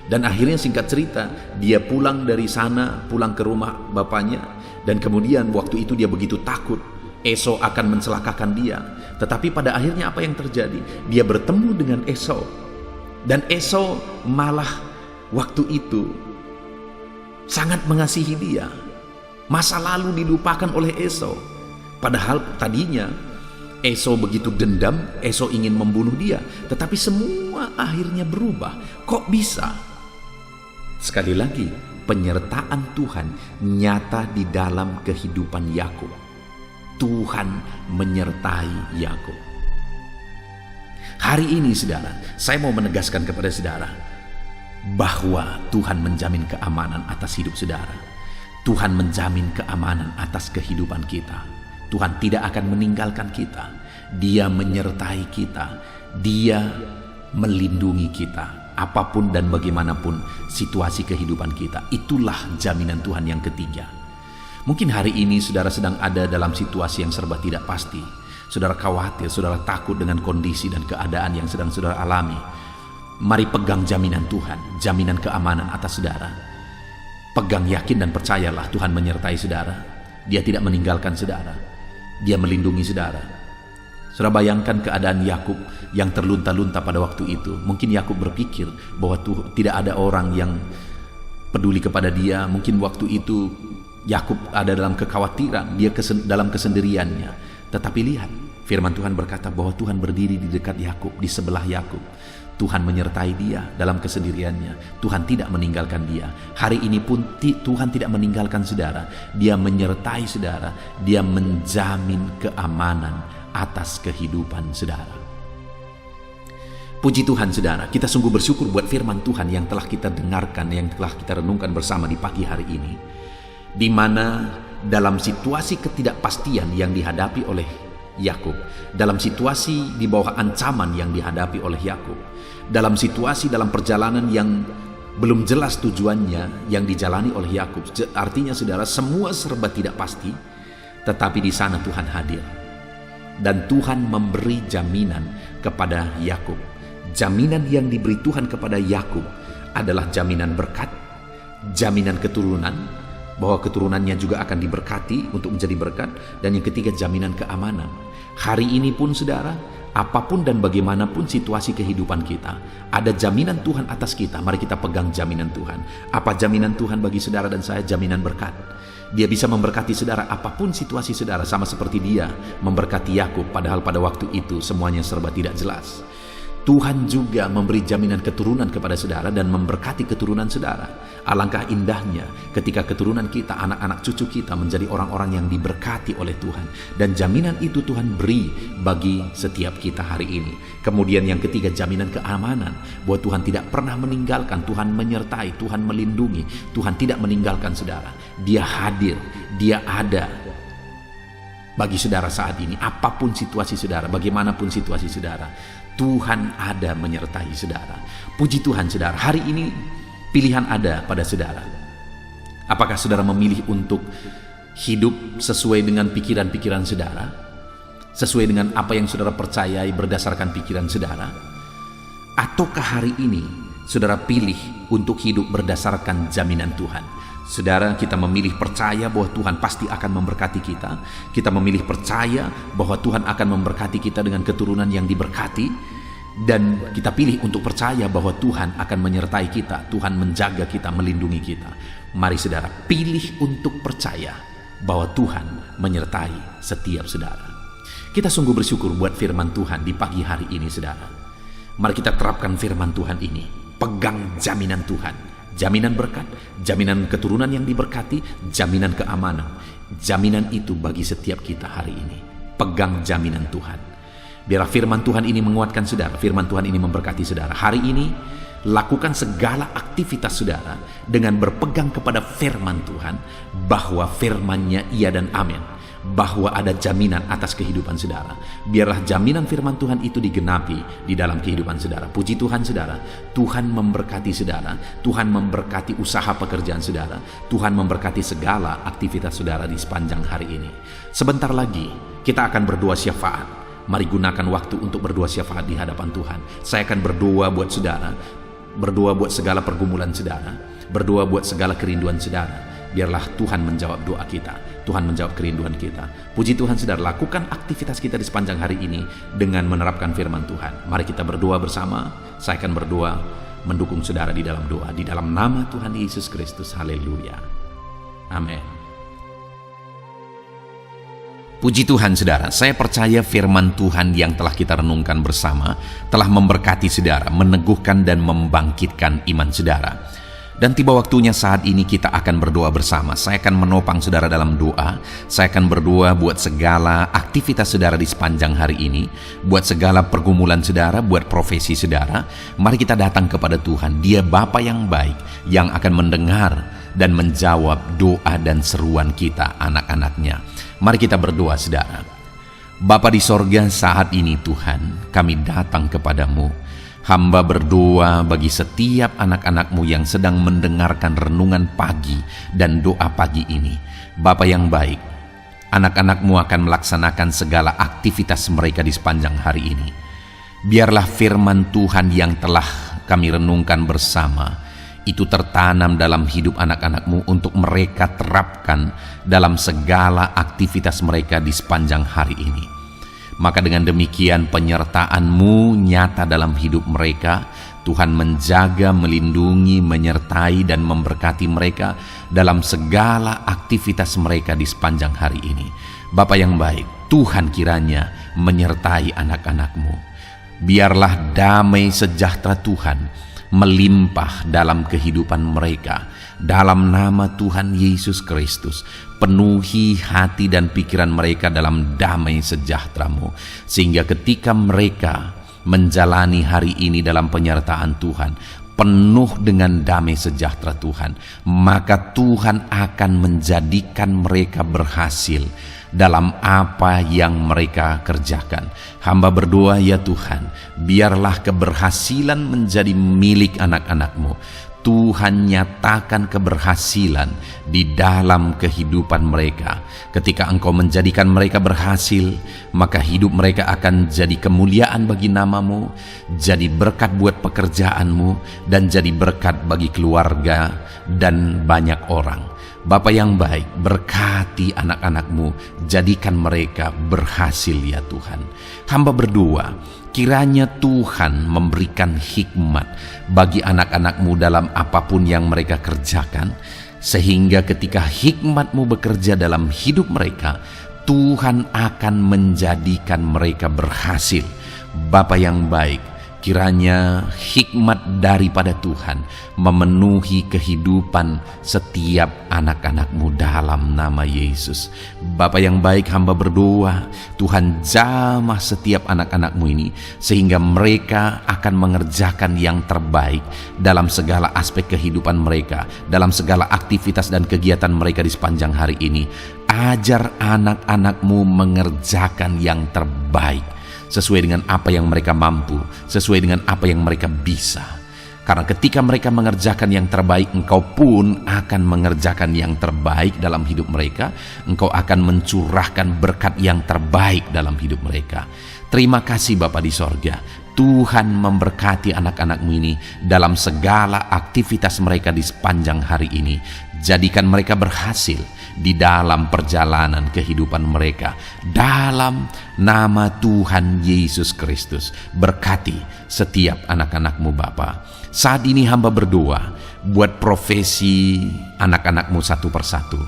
Dan akhirnya singkat cerita, dia pulang dari sana, pulang ke rumah bapaknya, dan kemudian waktu itu dia begitu takut Esau akan mencelakakan dia. Tetapi pada akhirnya apa yang terjadi? Dia bertemu dengan Esau. Dan Esau malah waktu itu sangat mengasihi dia. Masa lalu dilupakan oleh Esau. Padahal tadinya Esau begitu dendam, Esau ingin membunuh dia. Tetapi semua akhirnya berubah. Kok bisa? Sekali lagi, penyertaan Tuhan nyata di dalam kehidupan Yakub. Tuhan menyertai Yakub. Hari ini, saudara, saya mau menegaskan kepada saudara bahwa Tuhan menjamin keamanan atas hidup saudara. Tuhan menjamin keamanan atas kehidupan kita. Tuhan tidak akan meninggalkan kita. Dia menyertai kita. Dia melindungi kita. Apapun dan bagaimanapun situasi kehidupan kita. Itulah jaminan Tuhan yang ketiga. Mungkin hari ini saudara sedang ada dalam situasi yang serba tidak pasti. Saudara khawatir, saudara takut dengan kondisi dan keadaan yang sedang saudara alami. Mari pegang jaminan Tuhan, jaminan keamanan atas saudara. Pegang, yakin dan percayalah Tuhan menyertai saudara. Dia tidak meninggalkan saudara. Dia melindungi saudara. Saudara bayangkan keadaan Yakub yang terlunta-lunta pada waktu itu. Mungkin Yakub berpikir bahwa tidak ada orang yang peduli kepada dia. Mungkin waktu itu Yakub ada dalam kekhawatiran, dia dalam kesendiriannya. Tetapi lihat, firman Tuhan berkata bahwa Tuhan berdiri di dekat Yakub, di sebelah Yakub. Tuhan menyertai dia dalam kesendiriannya. Tuhan tidak meninggalkan dia. Hari ini pun Tuhan tidak meninggalkan saudara. Dia menyertai saudara. Dia menjamin keamanan atas kehidupan saudara. Puji Tuhan, saudara. Kita sungguh bersyukur buat firman Tuhan yang telah kita dengarkan, yang telah kita renungkan bersama di pagi hari ini. Di mana dalam situasi ketidakpastian yang dihadapi oleh Yakub, dalam situasi di bawah ancaman yang dihadapi oleh Yakub, dalam situasi dalam perjalanan yang belum jelas tujuannya yang dijalani oleh Yakub. Artinya saudara, semua serba tidak pasti, tetapi di sana Tuhan hadir. Dan Tuhan memberi jaminan kepada Yakub. Jaminan yang diberi Tuhan kepada Yakub adalah jaminan berkat, jaminan keturunan, bahwa keturunannya juga akan diberkati untuk menjadi berkat, dan yang ketiga jaminan keamanan. Hari ini pun saudara, apapun dan bagaimanapun situasi kehidupan kita, ada jaminan Tuhan atas kita. Mari kita pegang jaminan Tuhan. Apa jaminan Tuhan bagi saudara dan saya? Jaminan berkat. Dia bisa memberkati saudara apapun situasi saudara, sama seperti dia memberkati Yakub, padahal pada waktu itu semuanya serba tidak jelas. Tuhan juga memberi jaminan keturunan kepada saudara dan memberkati keturunan saudara. Alangkah indahnya ketika keturunan kita, anak-anak cucu kita menjadi orang-orang yang diberkati oleh Tuhan. Dan jaminan itu Tuhan beri bagi setiap kita hari ini. Kemudian yang ketiga, jaminan keamanan. Bahwa Tuhan tidak pernah meninggalkan, Tuhan menyertai, Tuhan melindungi, Tuhan tidak meninggalkan saudara. Dia hadir, dia ada bagi saudara saat ini. Apapun situasi saudara, bagaimanapun situasi saudara, Tuhan ada menyertai saudara. Puji Tuhan saudara, hari ini pilihan ada pada saudara. Apakah saudara memilih untuk hidup sesuai dengan pikiran-pikiran saudara? Sesuai dengan apa yang saudara percayai berdasarkan pikiran saudara? Ataukah hari ini saudara pilih untuk hidup berdasarkan jaminan Tuhan? Saudara, kita memilih percaya bahwa Tuhan pasti akan memberkati kita. Kita memilih percaya bahwa Tuhan akan memberkati kita dengan keturunan yang diberkati. Dan kita pilih untuk percaya bahwa Tuhan akan menyertai kita, Tuhan menjaga kita, melindungi kita. Mari saudara, pilih untuk percaya bahwa Tuhan menyertai setiap saudara. Kita sungguh bersyukur buat firman Tuhan di pagi hari ini saudara. Mari kita terapkan firman Tuhan ini. Pegang jaminan Tuhan. Jaminan berkat, jaminan keturunan yang diberkati, jaminan keamanan. Jaminan itu bagi setiap kita hari ini. Pegang jaminan Tuhan. Biarlah firman Tuhan ini menguatkan saudara, firman Tuhan ini memberkati saudara. Hari ini, lakukan segala aktivitas saudara dengan berpegang kepada firman Tuhan, bahwa firman-Nya iya dan amin. Bahwa ada jaminan atas kehidupan saudara. Biarlah jaminan firman Tuhan itu digenapi di dalam kehidupan saudara. Puji Tuhan saudara, Tuhan memberkati saudara, Tuhan memberkati usaha pekerjaan saudara, Tuhan memberkati segala aktivitas saudara di sepanjang hari ini. Sebentar lagi kita akan berdoa syafaat. Mari gunakan waktu untuk berdoa syafaat di hadapan Tuhan. Saya akan berdoa buat saudara, berdoa buat segala pergumulan saudara, berdoa buat segala kerinduan saudara. Biarlah Tuhan menjawab doa kita, Tuhan menjawab kerinduan kita. Puji Tuhan saudara, lakukan aktivitas kita di sepanjang hari ini dengan menerapkan firman Tuhan. Mari kita berdoa bersama. Saya akan berdoa mendukung saudara di dalam doa, di dalam nama Tuhan Yesus Kristus. Haleluya. Amin. Puji Tuhan saudara, saya percaya firman Tuhan yang telah kita renungkan bersama telah memberkati saudara, meneguhkan dan membangkitkan iman saudara. Dan tiba waktunya saat ini kita akan berdoa bersama. Saya akan menopang saudara dalam doa. Saya akan berdoa buat segala aktivitas saudara di sepanjang hari ini, buat segala pergumulan saudara, buat profesi saudara. Mari kita datang kepada Tuhan. Dia Bapa yang baik, yang akan mendengar dan menjawab doa dan seruan kita, anak-anaknya. Mari kita berdoa saudara. Bapa di sorga, saat ini Tuhan, kami datang kepadamu. Hamba berdoa bagi setiap anak-anak-Mu yang sedang mendengarkan renungan pagi dan doa pagi ini. Bapa yang baik, anak-anak-Mu akan melaksanakan segala aktivitas mereka di sepanjang hari ini. Biarlah firman Tuhan yang telah kami renungkan bersama itu tertanam dalam hidup anak-anak-Mu untuk mereka terapkan dalam segala aktivitas mereka di sepanjang hari ini. Maka dengan demikian penyertaan-Mu nyata dalam hidup mereka. Tuhan menjaga, melindungi, menyertai dan memberkati mereka dalam segala aktivitas mereka di sepanjang hari ini. Bapa yang baik, Tuhan kiranya menyertai anak-anak-Mu. Biarlah damai sejahtera Tuhan melimpah dalam kehidupan mereka. Dalam nama Tuhan Yesus Kristus, penuhi hati dan pikiran mereka dalam damai sejahtera-Mu, sehingga ketika mereka menjalani hari ini dalam penyertaan Tuhan, penuh dengan damai sejahtera Tuhan, maka Tuhan akan menjadikan mereka berhasil dalam apa yang mereka kerjakan. Hamba berdoa ya Tuhan, biarlah keberhasilan menjadi milik anak-anak-Mu. Tuhan nyatakan keberhasilan di dalam kehidupan mereka. Ketika Engkau menjadikan mereka berhasil, maka hidup mereka akan jadi kemuliaan bagi nama-Mu, jadi berkat buat pekerjaan-Mu, dan jadi berkat bagi keluarga dan banyak orang. Bapa yang baik, berkati anak-anak-Mu, jadikan mereka berhasil ya Tuhan. Hamba berdoa, kiranya Tuhan memberikan hikmat bagi anak-anak-Mu dalam apapun yang mereka kerjakan, sehingga ketika hikmat-Mu bekerja dalam hidup mereka, Tuhan akan menjadikan mereka berhasil. Bapa yang baik, kiranya hikmat daripada Tuhan memenuhi kehidupan setiap anak-anak-Mu dalam nama Yesus. Bapa yang baik, hamba berdoa, Tuhan jamah setiap anak-anak-Mu ini, sehingga mereka akan mengerjakan yang terbaik dalam segala aspek kehidupan mereka, dalam segala aktivitas dan kegiatan mereka di sepanjang hari ini. Ajar anak-anak-Mu mengerjakan yang terbaik, sesuai dengan apa yang mereka mampu, sesuai dengan apa yang mereka bisa. Karena ketika mereka mengerjakan yang terbaik, Engkau pun akan mengerjakan yang terbaik dalam hidup mereka. Engkau akan mencurahkan berkat yang terbaik dalam hidup mereka. Terima kasih Bapa di sorga. Tuhan memberkati anak-anak-Mu ini dalam segala aktivitas mereka di sepanjang hari ini. Jadikan mereka berhasil di dalam perjalanan kehidupan mereka. Dalam nama Tuhan Yesus Kristus, berkati setiap anak-anak-Mu Bapa. Saat ini hamba berdoa buat profesi anak-anak-Mu satu persatu.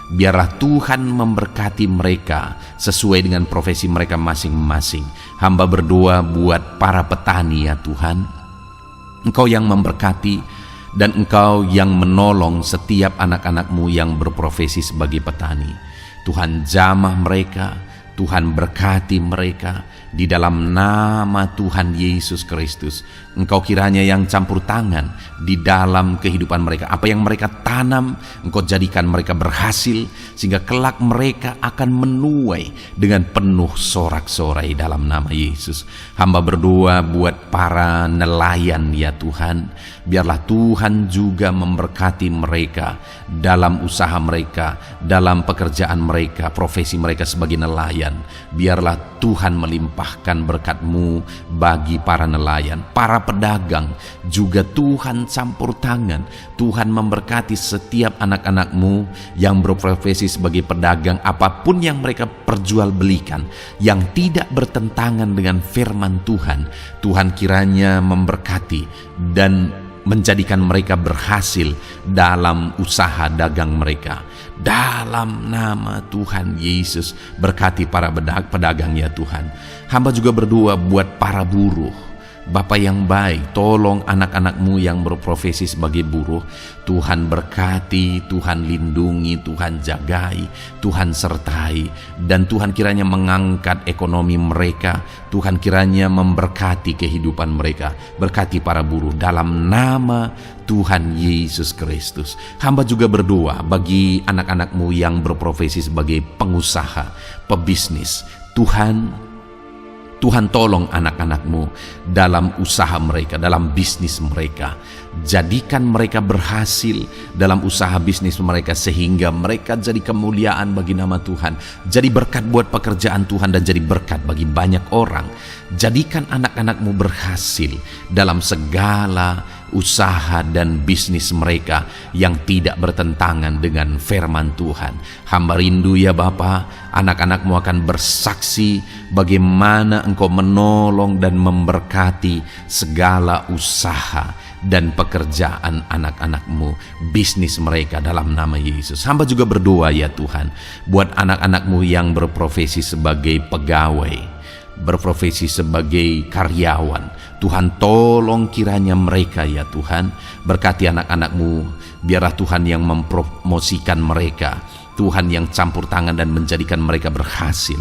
Biarlah Tuhan memberkati mereka sesuai dengan profesi mereka masing-masing. Hamba berdoa buat para petani ya Tuhan. Engkau yang memberkati dan Engkau yang menolong setiap anak-anak-Mu yang berprofesi sebagai petani. Tuhan jamah mereka, Tuhan berkati mereka di dalam nama Tuhan Yesus Kristus. Engkau kiranya yang campur tangan di dalam kehidupan mereka. Apa yang mereka tanam, Engkau jadikan mereka berhasil, sehingga kelak mereka akan menuai dengan penuh sorak-sorai dalam nama Yesus. Hamba berdoa buat para nelayan ya Tuhan. Biarlah Tuhan juga memberkati mereka dalam usaha mereka, dalam pekerjaan mereka, profesi mereka sebagai nelayan. Biarlah Tuhan melimpahkan berkat-Mu bagi para nelayan, para pedagang juga Tuhan campur tangan. Tuhan memberkati setiap anak-anak-Mu yang berprofesi sebagai pedagang, apapun yang mereka perjualbelikan yang tidak bertentangan dengan firman Tuhan. Tuhan kiranya memberkati dan menjadikan mereka berhasil dalam usaha dagang mereka. Dalam nama Tuhan Yesus, berkati para pedagang ya Tuhan. Hamba juga berdoa buat para buruh. Bapa yang baik, tolong anak-anak-Mu yang berprofesi sebagai buruh. Tuhan berkati, Tuhan lindungi, Tuhan jagai, Tuhan sertai. Dan Tuhan kiranya mengangkat ekonomi mereka. Tuhan kiranya memberkati kehidupan mereka. Berkati para buruh dalam nama Tuhan Yesus Kristus. Hamba juga berdoa bagi anak-anak-Mu yang berprofesi sebagai pengusaha, pebisnis. Tuhan tolong anak-anak-Mu dalam usaha mereka, dalam bisnis mereka. Jadikan mereka berhasil dalam usaha bisnis mereka, sehingga mereka jadi kemuliaan bagi nama Tuhan. Jadi berkat buat pekerjaan Tuhan dan jadi berkat bagi banyak orang. Jadikan anak-anak-Mu berhasil dalam segala usaha dan bisnis mereka yang tidak bertentangan dengan firman Tuhan. Hamba rindu ya Bapa, anak-anak-Mu akan bersaksi bagaimana Engkau menolong dan memberkati segala usaha dan pekerjaan anak-anak-Mu, bisnis mereka dalam nama Yesus. Hamba juga berdoa ya Tuhan buat anak-anak-Mu yang berprofesi sebagai pegawai, berprofesi sebagai karyawan. Tuhan tolong kiranya mereka ya Tuhan, berkati anak-anak-Mu. Biarlah Tuhan yang mempromosikan mereka, Tuhan yang campur tangan dan menjadikan mereka berhasil.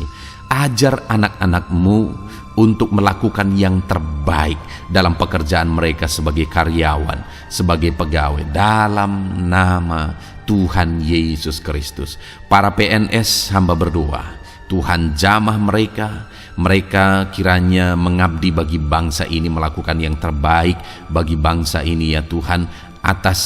Ajar anak-anak-Mu untuk melakukan yang terbaik dalam pekerjaan mereka sebagai karyawan, sebagai pegawai, dalam nama Tuhan Yesus Kristus. Para PNS, hamba berdoa, Tuhan jamah mereka kiranya mengabdi bagi bangsa ini, melakukan yang terbaik bagi bangsa ini ya Tuhan, atas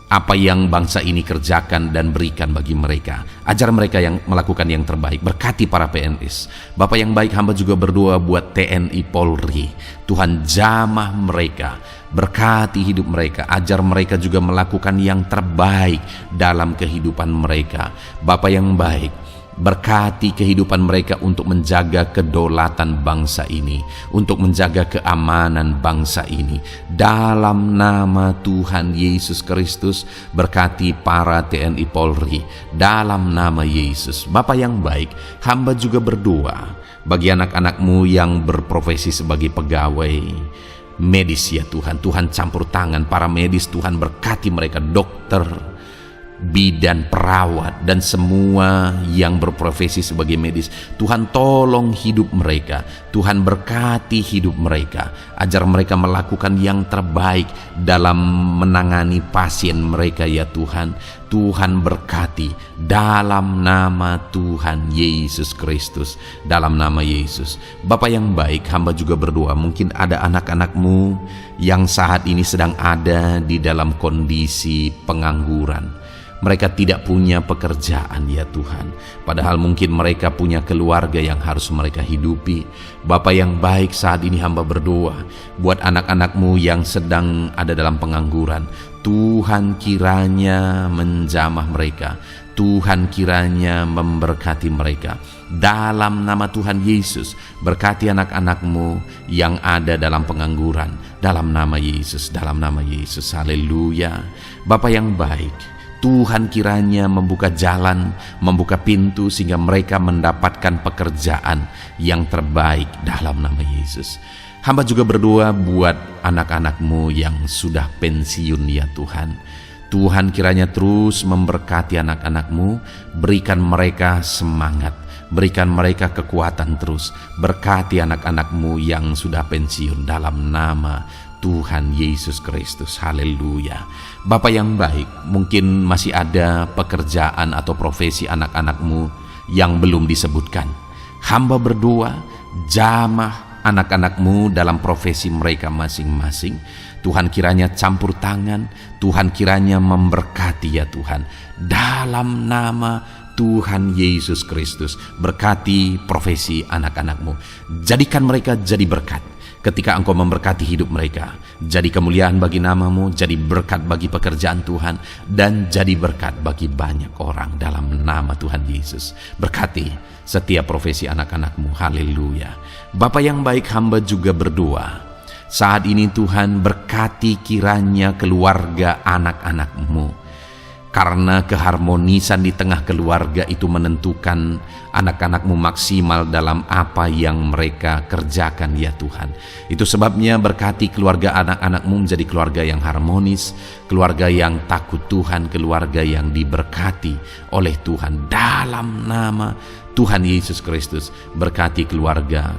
apa yang bangsa ini kerjakan dan berikan bagi mereka. Ajar mereka yang melakukan yang terbaik. Berkati para PNS. Bapak yang baik, hamba juga berdoa buat TNI Polri. Tuhan jamah mereka, berkati hidup mereka. Ajar mereka juga melakukan yang terbaik dalam kehidupan mereka. Bapak yang baik, berkati kehidupan mereka untuk menjaga kedaulatan bangsa ini, untuk menjaga keamanan bangsa ini. Dalam nama Tuhan Yesus Kristus, berkati para TNI Polri. Dalam nama Yesus. Bapa yang baik, hamba juga berdoa bagi anak-anak-Mu yang berprofesi sebagai pegawai medis ya Tuhan. Tuhan campur tangan para medis, Tuhan berkati mereka, dokter, bidan, perawat, dan semua yang berprofesi sebagai medis. Tuhan tolong hidup mereka, Tuhan berkati hidup mereka. Ajar mereka melakukan yang terbaik dalam menangani pasien mereka ya Tuhan. Tuhan berkati dalam nama Tuhan Yesus Kristus. Dalam nama Yesus. Bapa yang baik, hamba juga berdoa, mungkin ada anak-anak-Mu yang saat ini sedang ada di dalam kondisi pengangguran. Mereka tidak punya pekerjaan ya Tuhan. Padahal mungkin mereka punya keluarga yang harus mereka hidupi. Bapa yang baik, saat ini hamba berdoa buat anak-anak-Mu yang sedang ada dalam pengangguran. Tuhan kiranya menjamah mereka. Tuhan kiranya memberkati mereka. Dalam nama Tuhan Yesus, berkati anak-anak-Mu yang ada dalam pengangguran. Dalam nama Yesus, dalam nama Yesus. Haleluya. Bapa yang baik, Tuhan kiranya membuka jalan, membuka pintu sehingga mereka mendapatkan pekerjaan yang terbaik dalam nama Yesus. Hamba juga berdoa buat anak-anak-Mu yang sudah pensiun ya Tuhan. Tuhan kiranya terus memberkati anak-anak-Mu, berikan mereka semangat, berikan mereka kekuatan terus. Berkati anak-anak-Mu yang sudah pensiun dalam nama Tuhan Yesus Kristus. Haleluya. Bapa yang baik, mungkin masih ada pekerjaan atau profesi anak-anak-Mu yang belum disebutkan. Hamba berdoa, jamah anak-anak-Mu dalam profesi mereka masing-masing. Tuhan kiranya campur tangan, Tuhan kiranya memberkati ya Tuhan. Dalam nama Tuhan Yesus Kristus, berkati profesi anak-anak-Mu. Jadikan mereka jadi berkat. Ketika Engkau memberkati hidup mereka, jadi kemuliaan bagi nama-Mu, jadi berkat bagi pekerjaan Tuhan, dan jadi berkat bagi banyak orang dalam nama Tuhan Yesus. Berkati setiap profesi anak-anak-Mu. Haleluya. Bapa yang baik, hamba juga berdoa saat ini Tuhan, berkati kiranya keluarga anak-anak-Mu. Karena keharmonisan di tengah keluarga itu menentukan anak-anak-Mu maksimal dalam apa yang mereka kerjakan ya Tuhan. Itu sebabnya berkati keluarga anak-anak-Mu menjadi keluarga yang harmonis, keluarga yang takut Tuhan, keluarga yang diberkati oleh Tuhan. Dalam nama Tuhan Yesus Kristus, berkati keluarga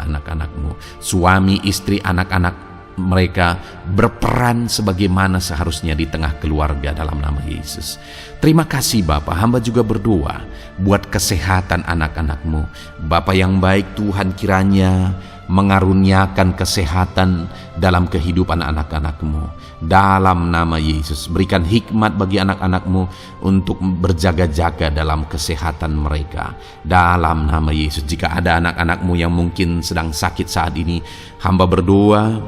anak-anak-Mu. Suami, istri, anak-anak mereka berperan sebagaimana seharusnya di tengah keluarga dalam nama Yesus. Terima kasih Bapa, hamba juga berdoa buat kesehatan anak-anak-Mu. Bapa yang baik, Tuhan kiranya mengaruniakan kesehatan dalam kehidupan anak-anak-Mu. Dalam nama Yesus, berikan hikmat bagi anak-anak-Mu untuk berjaga-jaga dalam kesehatan mereka. Dalam nama Yesus, jika ada anak-anak-Mu yang mungkin sedang sakit saat ini, hamba berdoa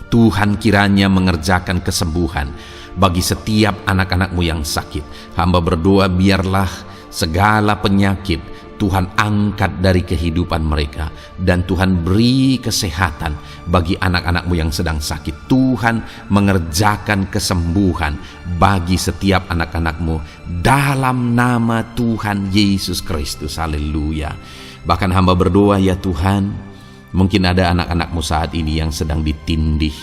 Tuhan kiranya mengerjakan kesembuhan bagi setiap anak-anak-Mu yang sakit. Hamba berdoa biarlah segala penyakit Tuhan angkat dari kehidupan mereka, dan Tuhan beri kesehatan bagi anak-anak-Mu yang sedang sakit. Tuhan mengerjakan kesembuhan bagi setiap anak-anak-Mu dalam nama Tuhan Yesus Kristus. Haleluya. Bahkan hamba berdoa ya Tuhan, mungkin ada anak-anak-Mu saat ini yang sedang ditindih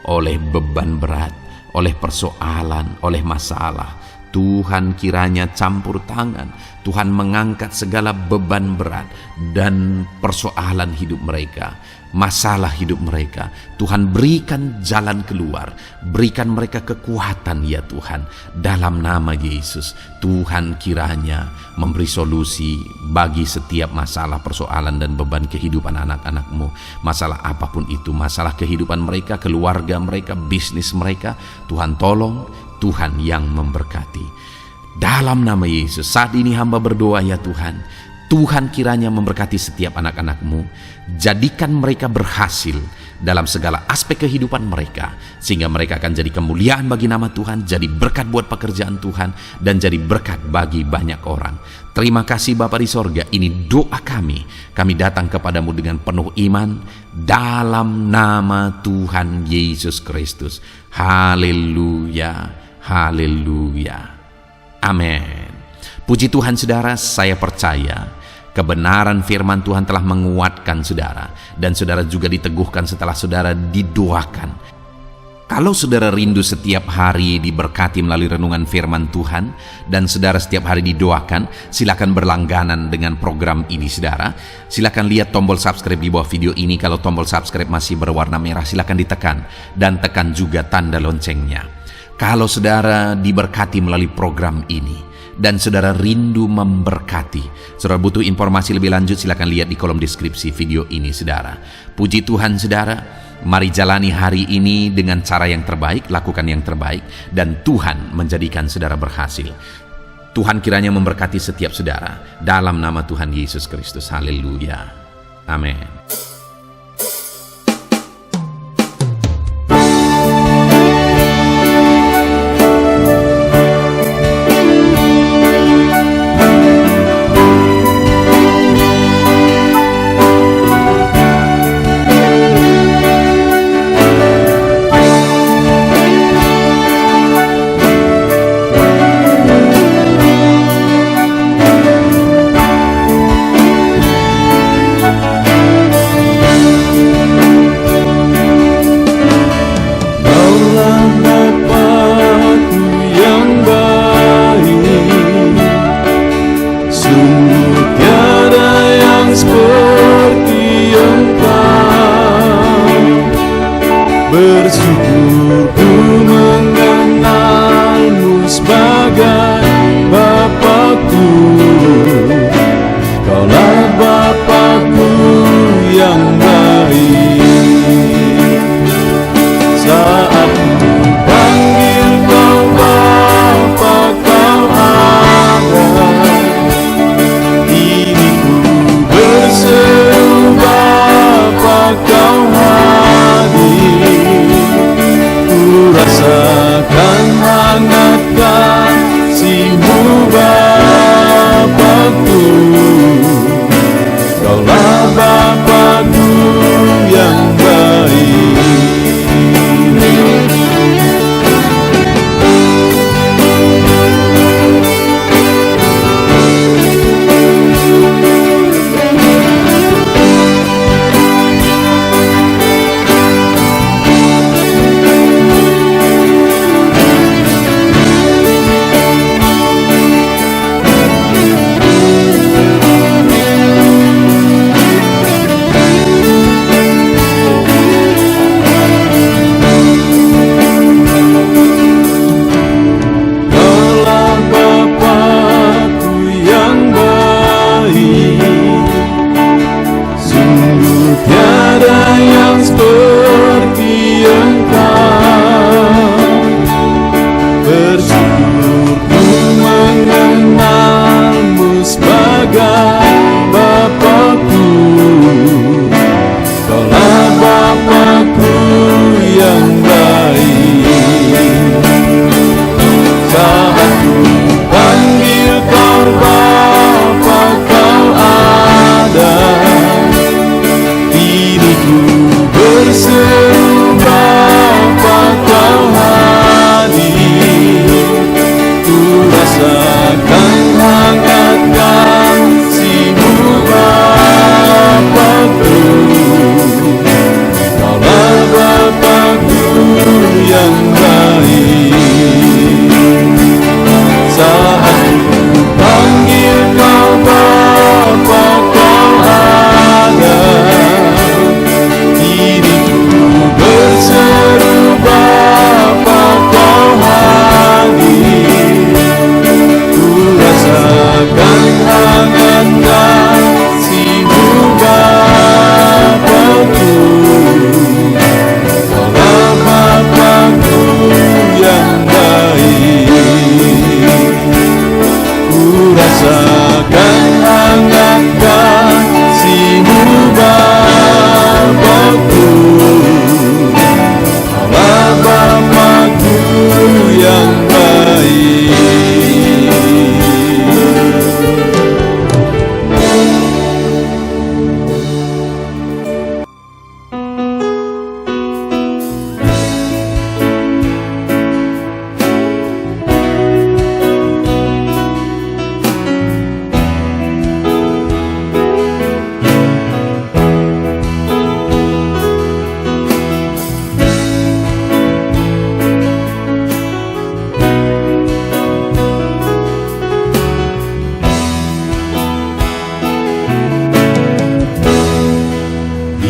oleh beban berat, oleh persoalan, oleh masalah. Tuhan kiranya campur tangan, Tuhan mengangkat segala beban berat dan persoalan hidup mereka, masalah hidup mereka. Tuhan berikan jalan keluar, berikan mereka kekuatan ya Tuhan. Dalam nama Yesus, Tuhan kiranya memberi solusi bagi setiap masalah, persoalan dan beban kehidupan anak-anak-Mu. Masalah apapun itu, masalah kehidupan mereka, keluarga mereka, bisnis mereka, Tuhan tolong, Tuhan yang memberkati. Dalam nama Yesus, saat ini hamba berdoa ya Tuhan, Tuhan kiranya memberkati setiap anak-anak-Mu, jadikan mereka berhasil dalam segala aspek kehidupan mereka, sehingga mereka akan jadi kemuliaan bagi nama Tuhan, jadi berkat buat pekerjaan Tuhan, dan jadi berkat bagi banyak orang. Terima kasih Bapa di sorga, ini doa kami datang kepadamu dengan penuh iman, dalam nama Tuhan Yesus Kristus. Haleluya, haleluya. Amin. Puji Tuhan saudara, saya percaya kebenaran firman Tuhan telah menguatkan saudara, dan saudara juga diteguhkan setelah saudara didoakan. Kalau saudara rindu setiap hari diberkati melalui renungan firman Tuhan, dan saudara setiap hari didoakan, silakan berlangganan dengan program ini saudara. Silakan lihat tombol subscribe di bawah video ini. Kalau tombol subscribe masih berwarna merah, silakan ditekan, dan tekan juga tanda loncengnya. Kalau saudara diberkati melalui program ini dan saudara rindu memberkati, saudara butuh informasi lebih lanjut, silakan lihat di kolom deskripsi video ini saudara. Puji Tuhan saudara, mari jalani hari ini dengan cara yang terbaik, lakukan yang terbaik, dan Tuhan menjadikan saudara berhasil. Tuhan kiranya memberkati setiap saudara dalam nama Tuhan Yesus Kristus. Haleluya. Amin.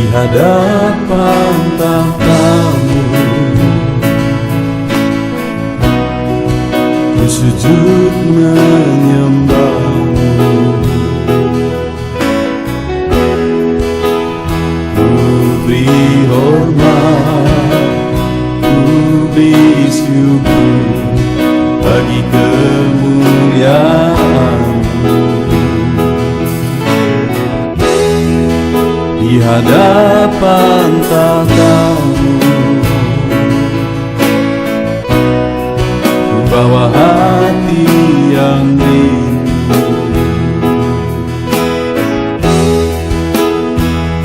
hadapan tahta-Mu, ku sujud menyembah-Mu. Ku beri hormat, ku beri syukur bagi kemuliaan-Mu. Di hadapan tahta-Mu, ku bawa hati yang rindu.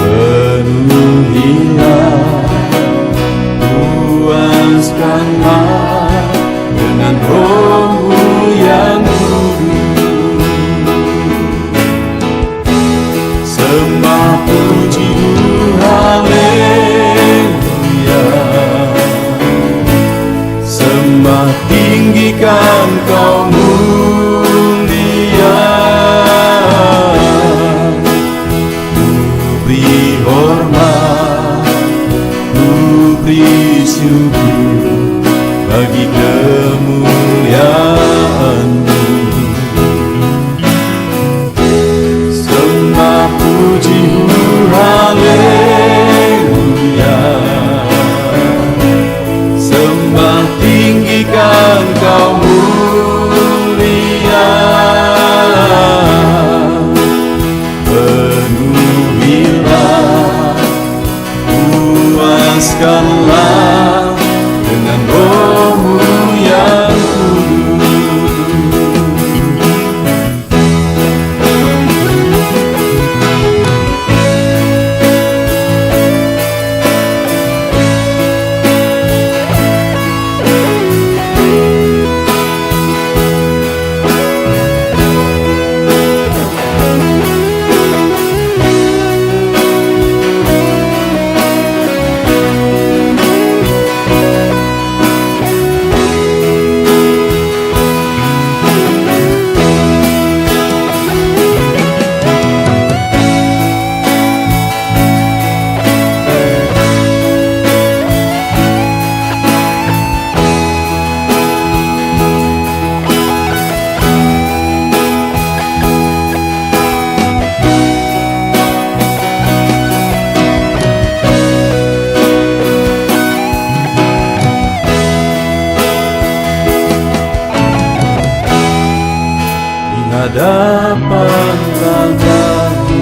Penuhilah, puaskanlah dengan Roh-Mu yang kudus. Sembah puji-Mu, haleluya. Sembah tinggikan Kau mulia. Ku beri hormat, ku beri syukur bagi kemuliaan-Mu. Sembah puji-Mu, haleluya. Sembah tinggikan Kau mulia. Penuhilah, puaskanlah dengan Roh-Mu yang hadapan tahta-Mu,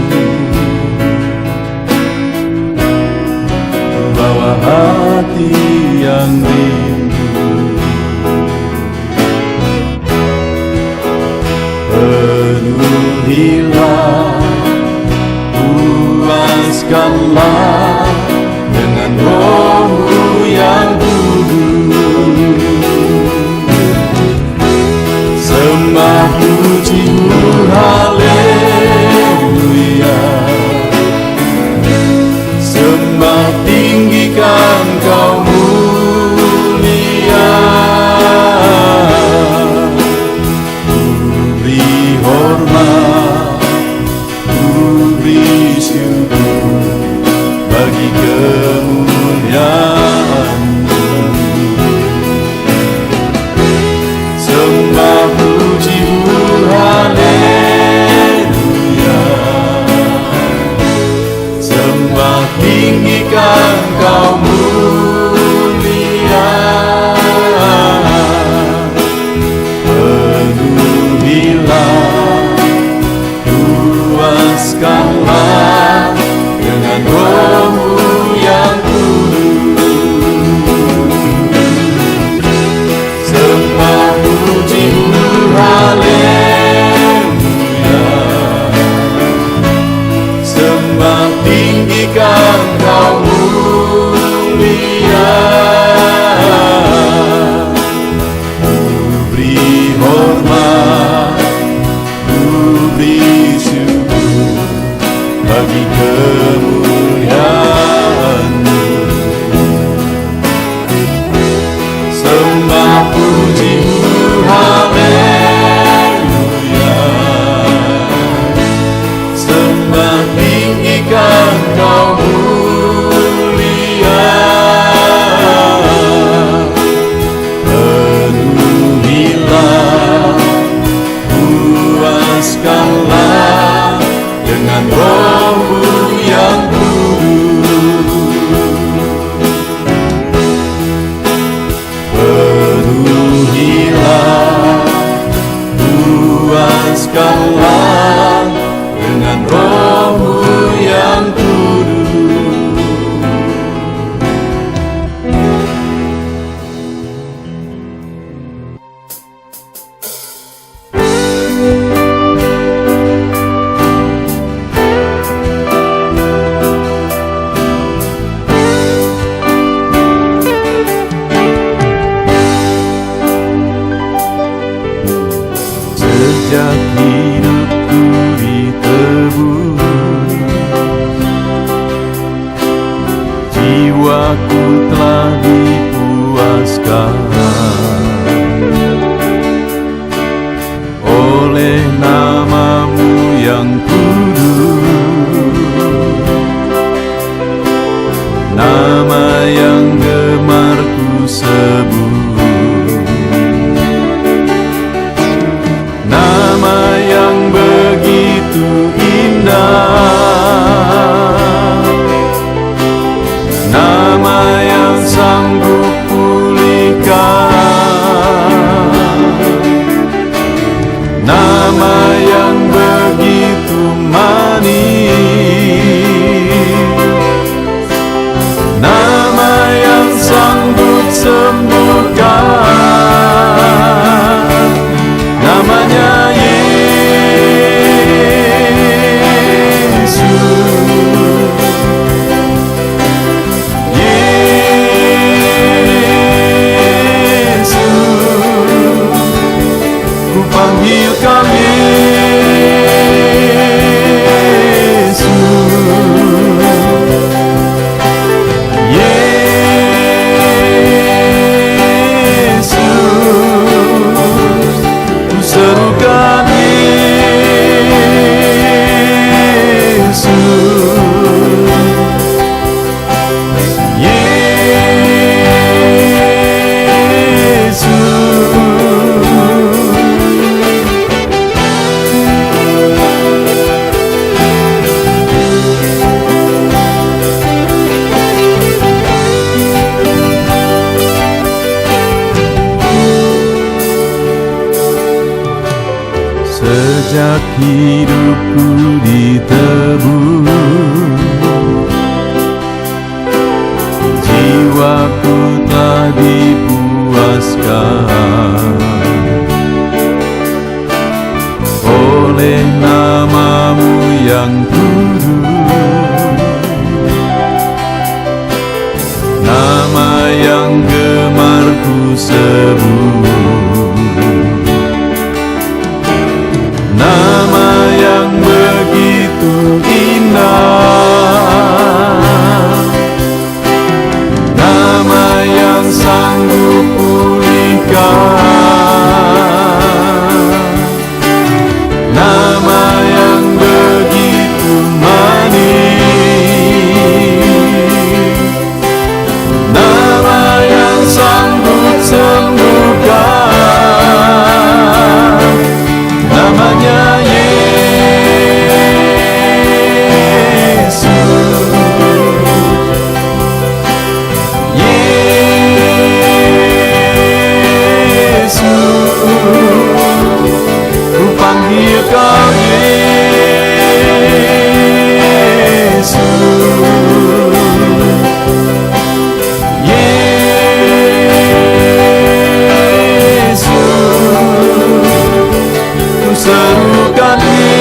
bawa hati yang rindu. Penuhilah, puaskanlah dengan Roh-Mu yang kudus. Sembah puji-Mu, haleluya. Sembah tinggikan Kau mulia. Ku beri hormat, ku beri syukur bagi kemuliaan-Mu. Sembah puji-Mu, haleluya. Sembah tinggikan Kau mulia. Penuhilah, puaskanlah dengan Roh-Mu yang kudus. Sembah puji-Mu, haleluya. Sembah tinggikan Kau mulia. Ku beri hormat, ku beri syukur bagi kemuliaan-Mu. Sembah puji-Mu, haleluya. Sembah tinggikan Kau mulia. jiwaku telah dipuaskan oleh nama-Mu yang kudus, nama yang gemar ku sebut, nama yang begitu indah, nama yang sanggup pulihkan, nama yang begitu manis, nama yang sanggup sembuhkan, namanya panggilkan Yesus, Yesus, ku serukan Yesus, sejak hidupku ditebus, jiwaku telah dipuaskan oleh nama-Mu yang kudus, nama yang gemar ku sebut, nama yang begitu indah, nama yang sanggup pulihkan, nama yang begitu manis, nama yang sanggup sembuhkan, namanya Yesus, Yesus, ku panggil Kau Yesus, Yesus, ku serukan Yesus,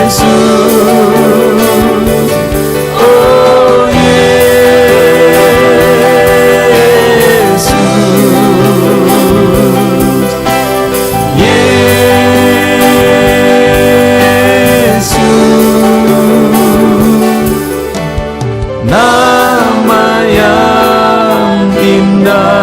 Yesus, oh Yesus, nama yang indah.